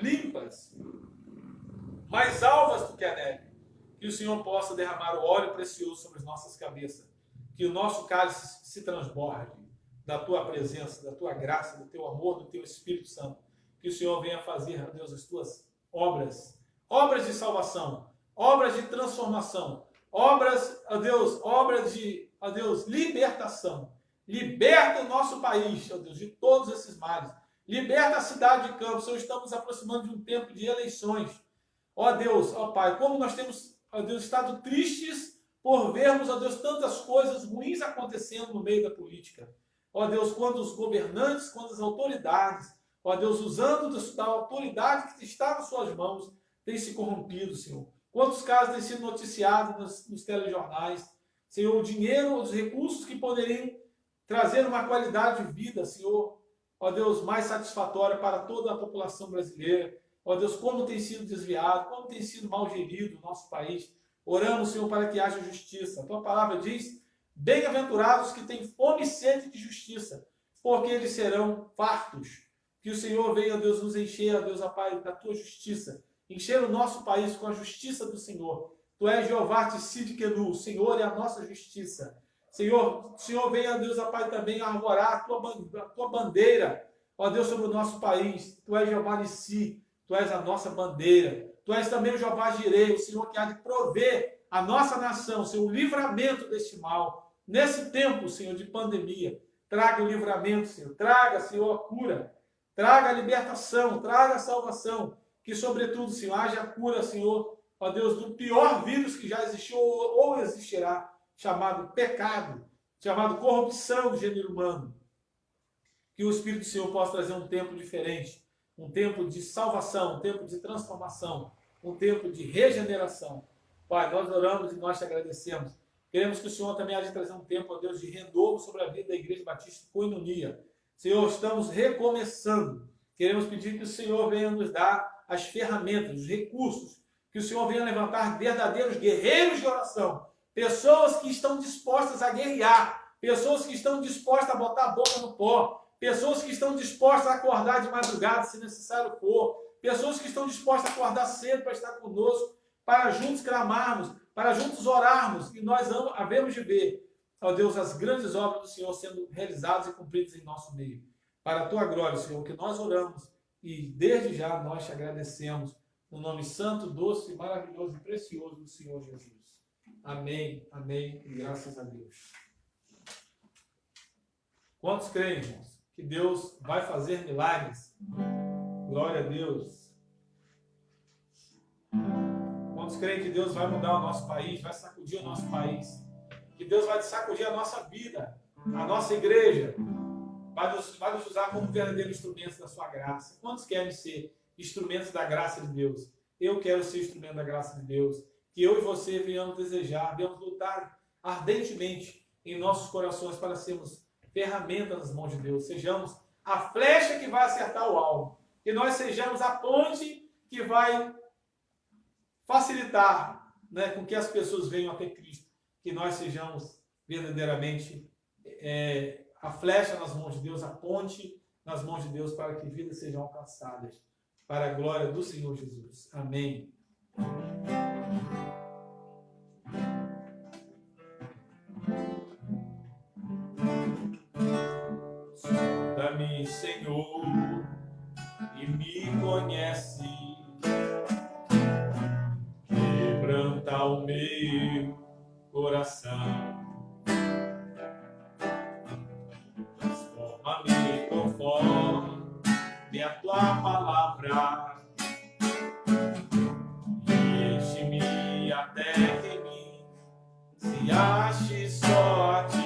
limpas, mais alvas do que a neve, que o Senhor possa derramar o óleo precioso sobre as nossas cabeças, que o nosso cálice se transborde da Tua presença, da Tua graça, do Teu amor, do Teu Espírito Santo, que o Senhor venha fazer, ó Deus, as Tuas obras de salvação, obras de transformação, obras, ó Deus, ó Deus, libertação. Liberta o nosso país, ó Deus, de todos esses males. Liberta a cidade de Campos. Senhor, estamos aproximando de um tempo de eleições. Ó Deus, ó Pai, como nós temos, ó Deus, estado tristes por vermos, ó Deus, tantas coisas ruins acontecendo no meio da política. Ó Deus, quando os governantes, quando as autoridades, ó Deus, usando da autoridade que está nas suas mãos, têm se corrompido, Senhor. Quantos casos têm sido noticiados nos telejornais? Senhor, o dinheiro, os recursos que poderiam trazer uma qualidade de vida, Senhor, ó Deus, mais satisfatória para toda a população brasileira. Ó Deus, como tem sido desviado, como tem sido mal gerido o nosso país. Oramos, Senhor, para que haja justiça. A Tua palavra diz, bem-aventurados que têm fome e sede de justiça, porque eles serão fartos. Que o Senhor venha, ó Deus, nos encher, ó Deus, ó Pai, da tua justiça. Encher o nosso país com a justiça do Senhor. Tu és Jeová Tsidkenu, o Senhor é a nossa justiça. Senhor, venha, ó Deus, ó Pai, também arvorar a tua bandeira, ó Deus, sobre o nosso país. Tu és Jeová Nissi, tu és a nossa bandeira. Tu és também o Jeová Jireh, o Senhor que há de prover a nossa nação, Senhor, o livramento deste mal. Nesse tempo, Senhor, de pandemia, traga o livramento, Senhor. Traga, Senhor, a cura. Traga a libertação, traga a salvação. Que, sobretudo, Senhor, haja a cura, Senhor, ó Deus, do pior vírus que já existiu ou existirá, chamado pecado, chamado corrupção do gênero humano. Que o Espírito do Senhor possa trazer um tempo diferente, um tempo de salvação, um tempo de transformação, um tempo de regeneração. Pai, nós oramos e nós te agradecemos. Queremos que o Senhor também haja de trazer um tempo, ó Deus, de renovo sobre a vida da Igreja Batista Koinonia. Senhor, estamos recomeçando. Queremos pedir que o Senhor venha nos dar as ferramentas, os recursos, que o Senhor venha levantar verdadeiros guerreiros de oração, pessoas que estão dispostas a guerrear, pessoas que estão dispostas a botar a boca no pó, pessoas que estão dispostas a acordar de madrugada, se necessário for, pessoas que estão dispostas a acordar cedo para estar conosco, para juntos clamarmos, para juntos orarmos, e nós havemos de ver, ó Deus, as grandes obras do Senhor sendo realizadas e cumpridas em nosso meio. Para a tua glória, Senhor, que nós oramos, e desde já nós te agradecemos, no nome santo, doce, maravilhoso e precioso do Senhor Jesus. Amém, amém, e graças a Deus. Quantos creem, irmãos, que Deus vai fazer milagres? Glória a Deus. Quantos creem que Deus vai mudar o nosso país, vai sacudir o nosso país? Que Deus vai sacudir a nossa vida, a nossa igreja, vai nos usar como verdadeiros instrumentos da sua graça. Quantos querem ser instrumentos da graça de Deus? Eu quero ser instrumento da graça de Deus. Que eu e você venhamos desejar, venhamos lutar ardentemente em nossos corações para sermos ferramentas nas mãos de Deus. Sejamos a flecha que vai acertar o alvo. Que nós sejamos a ponte que vai facilitar, né, com que as pessoas venham até Cristo. Que nós sejamos verdadeiramente a flecha nas mãos de Deus, a ponte nas mãos de Deus, para que vidas sejam alcançadas, para a glória do Senhor Jesus. Amém. Sonda-me, Senhor, e me conhece, quebranta o meu coração. Transforma-me conforme a tua palavra e enche-me até que em mim se ache só a ti.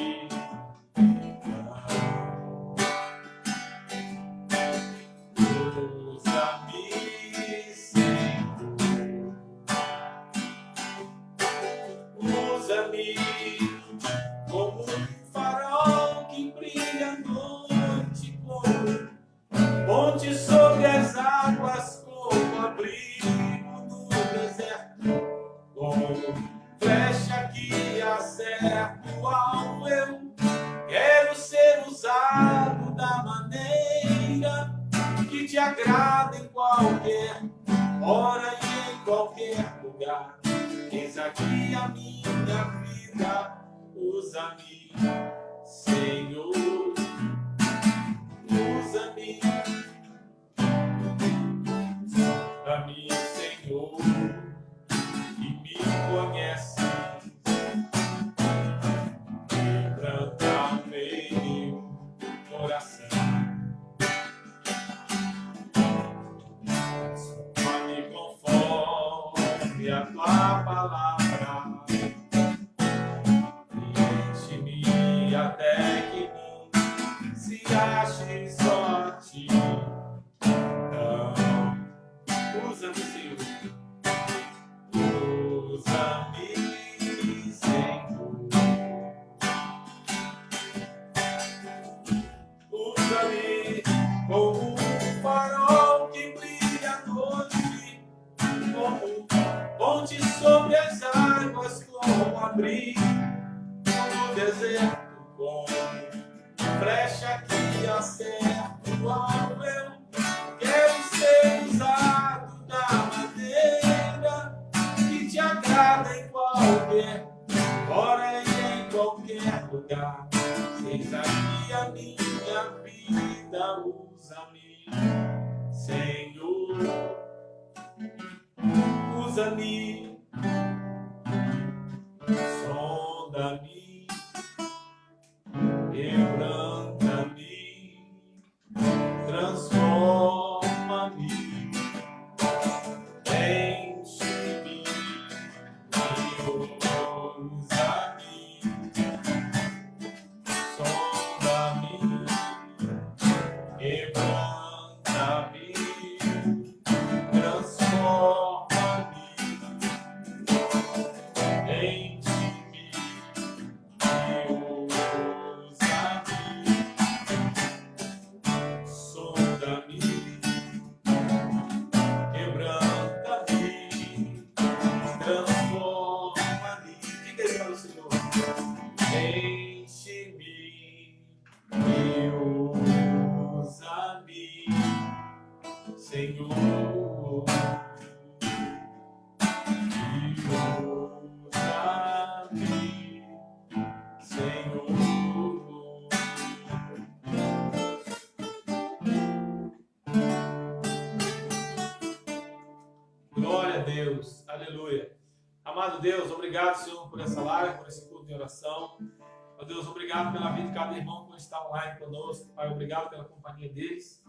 Usa-me, Senhor, usa-me como um farol que brilha à noite, como ponte sobre as águas, como abrigo no deserto, como flecha que acerta o alvo. Eu quero ser usado da maneira que te agrada em qualquer hora e em qualquer lugar. Eis aqui a minha vida, usa-me, Senhor, usa-me, usa-me, Senhor, e me conhece, quebranta meu coração. Transforma-me conforme a tua palavra, enche-me até que em mim se ache só a ti. Então, usa-me, Senhor, usa-me, Senhor, usa-me como um farol que brilha à noite, como ponte sobre as águas, como abrigo no deserto, como flecha que acerta o alvo. Eu qualquer hora e em qualquer lugar. Eis aqui a minha vida, usa-me, Senhor, usa-me, sonda-me, quebranta-me, transforma-me, enche-me e usa-me, sonda-me, quebranta-me, transforma-me, enche-me e usa-me, sonda-me, quebranta-me, transforma-me. Diga aí para o Senhor. Enche-me e usa-me, Senhor. E usa-me, Senhor. Glória a Deus, aleluia. Amado Deus, obrigado, Senhor, por essa live, por esse culto de oração. Ó Deus, obrigado pela vida de cada irmão que está online conosco. Pai, obrigado pela companhia deles.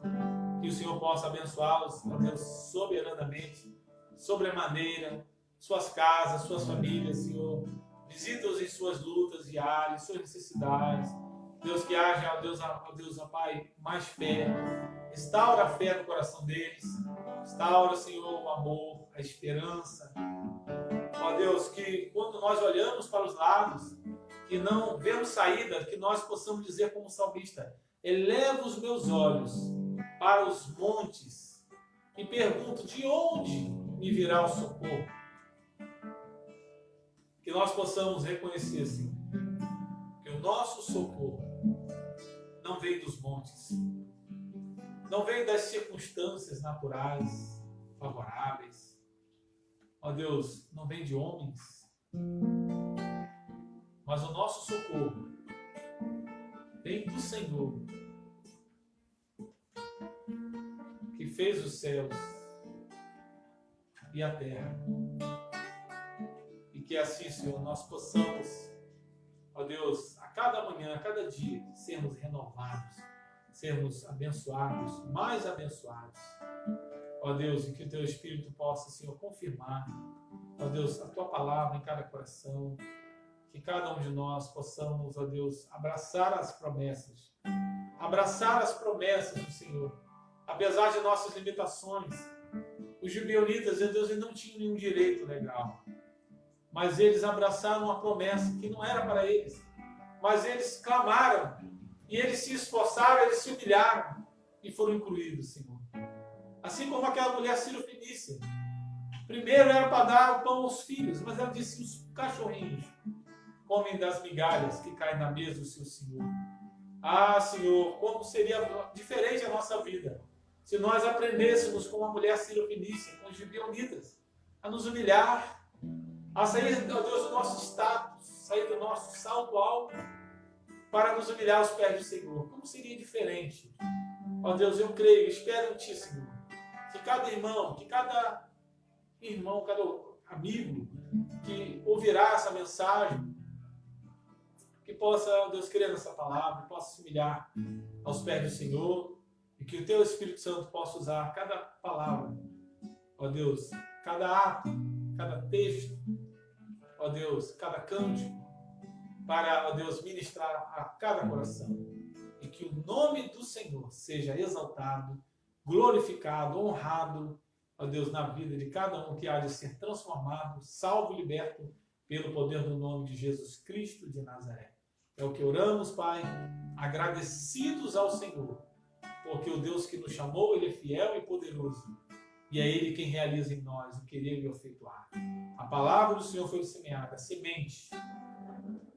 Que o Senhor possa abençoá-los, ó Deus, soberanamente, sobremaneira, suas casas, suas famílias, Senhor. Visita-os em suas lutas diárias, suas necessidades. Deus, que haja, ó Deus, ó Pai, mais fé. Restaura a fé no coração deles. Restaura, Senhor, o amor, a esperança. Ó Deus, que quando nós olhamos para os lados e não vemos saída, que nós possamos dizer como salmista: eleva os meus olhos para os montes e pergunto: de onde me virá o socorro? Que nós possamos reconhecer, assim, que o nosso socorro não vem dos montes, não vem das circunstâncias naturais favoráveis. Ó Deus, não vem de homens, mas o nosso socorro vem do Senhor, que fez os céus e a terra. E que assim, Senhor, nós possamos, ó Deus, a cada manhã, a cada dia, sermos renovados, sermos abençoados, mais abençoados. Ó Deus, e que o Teu Espírito possa, Senhor, confirmar, ó Deus, a Tua palavra em cada coração. Que cada um de nós possamos, ó Deus, abraçar as promessas do Senhor. Apesar de nossas limitações, os gibeonitas, ó Deus, eles não tinham nenhum direito legal. Mas eles abraçaram uma promessa que não era para eles. Mas eles clamaram, e eles se esforçaram, eles se humilharam, e foram incluídos, Senhor. Assim como aquela mulher sírio-fenícia. Primeiro era para dar o pão aos filhos, mas ela disse: os cachorrinhos comem das migalhas que caem na mesa do seu Senhor. Ah, Senhor, como seria diferente a nossa vida se nós aprendêssemos com a mulher sírio-fenícia, com os gibeonitas, a nos humilhar, a sair, ó Deus, do nosso status, sair do nosso salto alto para nos humilhar aos pés do Senhor. Como seria diferente? Ó Deus, eu creio, espero em Ti, Senhor, que cada irmão, cada amigo que ouvirá essa mensagem, que possa, ó Deus, crer nessa palavra, possa se humilhar aos pés do Senhor, e que o Teu Espírito Santo possa usar cada palavra, ó Deus, cada ato, cada texto, ó Deus, cada cântico, para, ó Deus, ministrar a cada coração. E que o nome do Senhor seja exaltado, glorificado, honrado, ó Deus, na vida de cada um que há de ser transformado, salvo, liberto, pelo poder do nome de Jesus Cristo de Nazaré. É o que oramos, Pai, agradecidos ao Senhor, porque o Deus que nos chamou, Ele é fiel e poderoso, e é Ele quem realiza em nós o querer e o efetuar. A palavra do Senhor foi semeada, a semente,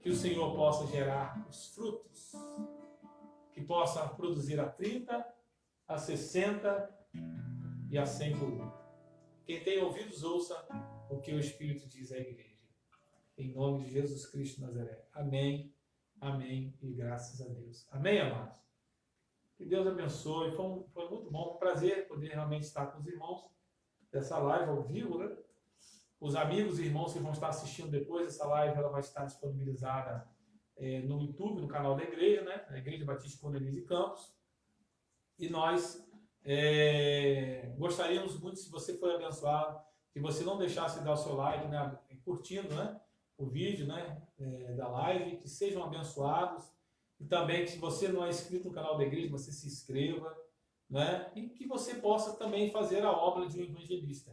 que o Senhor possa gerar os frutos, que possa produzir a 30, a 60 e a 100 por um. Quem tem ouvidos, ouça o que o Espírito diz à igreja. em nome de Jesus Cristo de Nazaré. Amém, amém e graças a Deus. Amém, amados? Que Deus abençoe. Foi muito bom, um prazer poder realmente estar com os irmãos dessa live ao vivo, né? Os amigos e irmãos que vão estar assistindo depois, essa live ela vai estar disponibilizada no YouTube, no canal da igreja, né? A Igreja Batista Cornelius de Campos. E nós gostaríamos muito, se você foi abençoado, que você não deixasse de dar o seu like, né? Curtindo, né? O vídeo, né? Da live, que sejam abençoados. E também que se você não é inscrito no canal da igreja, você se inscreva, né? E que você possa também fazer a obra de um evangelista.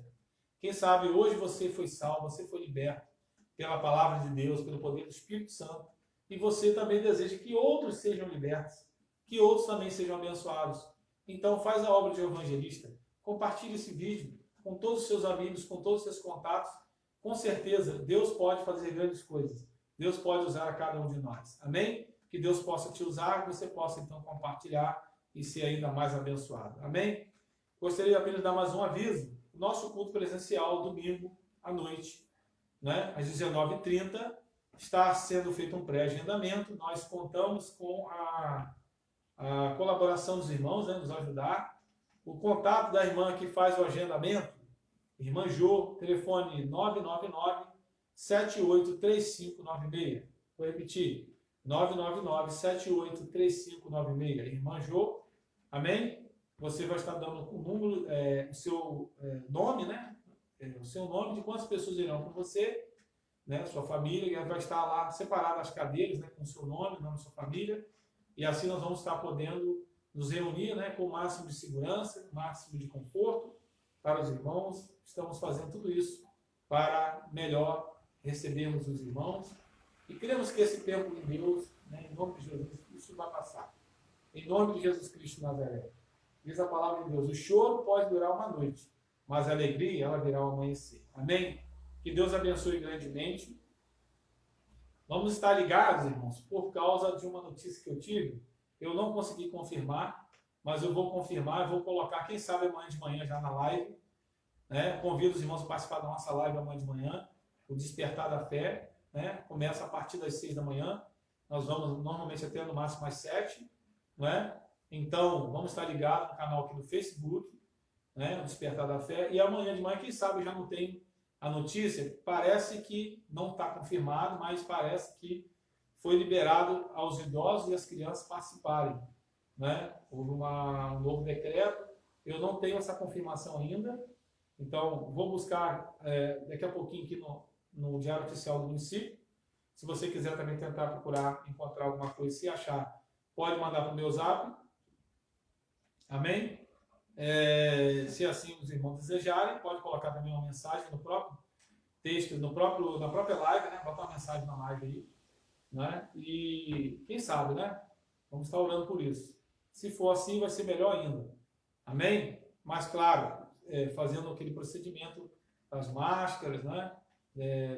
Quem sabe hoje você foi salvo, você foi liberto pela palavra de Deus, pelo poder do Espírito Santo, e você também deseja que outros sejam libertos, que outros também sejam abençoados. Então faz a obra de um evangelista, compartilhe esse vídeo com todos os seus amigos, com todos os seus contatos. Com certeza, Deus pode fazer grandes coisas. Deus pode usar a cada um de nós. Amém? Que Deus possa te usar, que você possa então compartilhar e ser ainda mais abençoado. Amém? Gostaria apenas de dar mais um aviso. Nosso culto presencial, domingo à noite, né, às 19h30, está sendo feito um pré-agendamento. Nós contamos com a colaboração dos irmãos, né, nos ajudar. O contato da irmã que faz o agendamento, irmã Jô, telefone 999-783596. Vou repetir. 999-783596. Irmã Jô, amém? Você vai estar dando o número, o seu nome, né? O seu nome de quantas pessoas irão com você, né? Sua família, e vai estar lá separado as cadeiras, né? Com o seu nome, o nome da sua família, e assim nós vamos estar podendo nos reunir, né? Com o máximo de segurança, o máximo de conforto para os irmãos. Estamos fazendo tudo isso para melhor recebermos os irmãos. E cremos que esse tempo de Deus, né, em nome de Jesus, isso vai passar. Em nome de Jesus Cristo de Nazaré. Diz a palavra de Deus, o choro pode durar uma noite, mas a alegria, ela virá ao amanhecer. Amém? Que Deus abençoe grandemente. Vamos estar ligados, irmãos, por causa de uma notícia que eu tive. Eu não consegui confirmar, mas eu vou confirmar, eu vou colocar, quem sabe amanhã de manhã já na live. Né? Convido os irmãos a participar da nossa live amanhã de manhã, o Despertar da Fé. Né? Começa a partir das 6 da manhã, nós vamos normalmente até no máximo às 7, né? Então vamos estar ligados no canal aqui do Facebook, né? O Despertar da Fé, e amanhã de manhã, quem sabe já não tem a notícia, parece que não está confirmado, mas parece que foi liberado aos idosos e às crianças participarem, né? Houve um novo decreto, eu não tenho essa confirmação ainda, então vou buscar daqui a pouquinho aqui no Diário Oficial do Município. Se você quiser também tentar procurar, encontrar alguma coisa, se achar, pode mandar para o meu zap. Amém? Se assim os irmãos desejarem, pode colocar também uma mensagem no próprio texto, na própria live, né? Bota uma mensagem na live aí. Né? E quem sabe, né? Vamos estar orando por isso. Se for assim, vai ser melhor ainda. Amém? Mas claro, fazendo aquele procedimento das máscaras, né?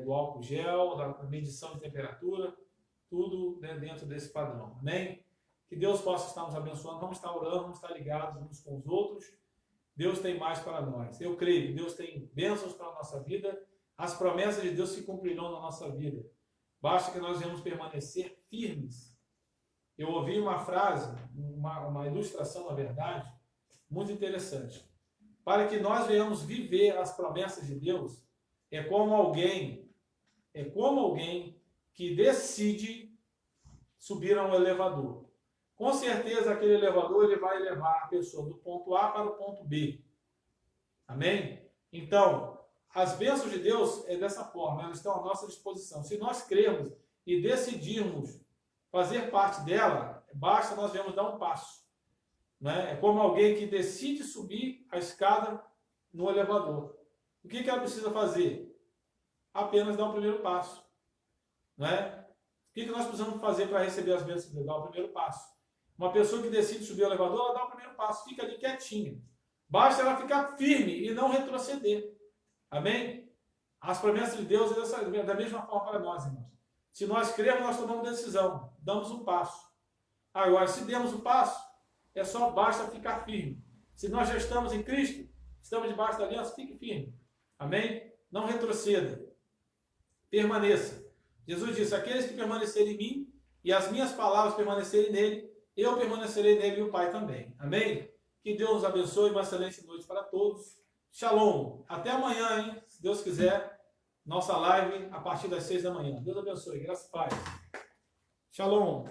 Do álcool gel, da medição de temperatura, tudo, né, dentro desse padrão. Amém? Que Deus possa estar nos abençoando, vamos estar orando, vamos estar ligados uns com os outros. Deus tem mais para nós. Eu creio que Deus tem bênçãos para a nossa vida, as promessas de Deus se cumprirão na nossa vida. Basta que nós venhamos permanecer firmes. Eu ouvi uma frase, uma ilustração, na verdade, muito interessante. Para que nós venhamos viver as promessas de Deus, é como alguém que decide subir a um elevador. Com certeza aquele elevador ele vai levar a pessoa do ponto A para o ponto B. Amém? Então, as bênçãos de Deus é dessa forma, elas estão à nossa disposição. Se nós crermos e decidirmos fazer parte dela, basta nós vermos dar um passo. Né? É como alguém que decide subir a escada no elevador. O que ela precisa fazer? Apenas dar o primeiro passo. Né? O que nós precisamos fazer para receber as bênçãos de Deus? Dar o primeiro passo. Uma pessoa que decide subir o elevador, ela dá o primeiro passo, fica ali quietinha. Basta ela ficar firme e não retroceder. Amém? As promessas de Deus é da mesma forma para nós, irmãos. Se nós crermos, nós tomamos decisão, damos um passo. Agora, se demos um passo, basta ficar firme. Se nós já estamos em Cristo, estamos debaixo da aliança, fique firme. Amém? Não retroceda. Permaneça. Jesus disse, aqueles que permanecerem em mim e as minhas palavras permanecerem nele, eu permanecerei nele e o Pai também. Amém? Que Deus nos abençoe, uma excelente noite para todos. Shalom. Até amanhã, hein? Se Deus quiser, nossa live a partir das 6 da manhã. Deus abençoe. Graças a Deus. Shalom.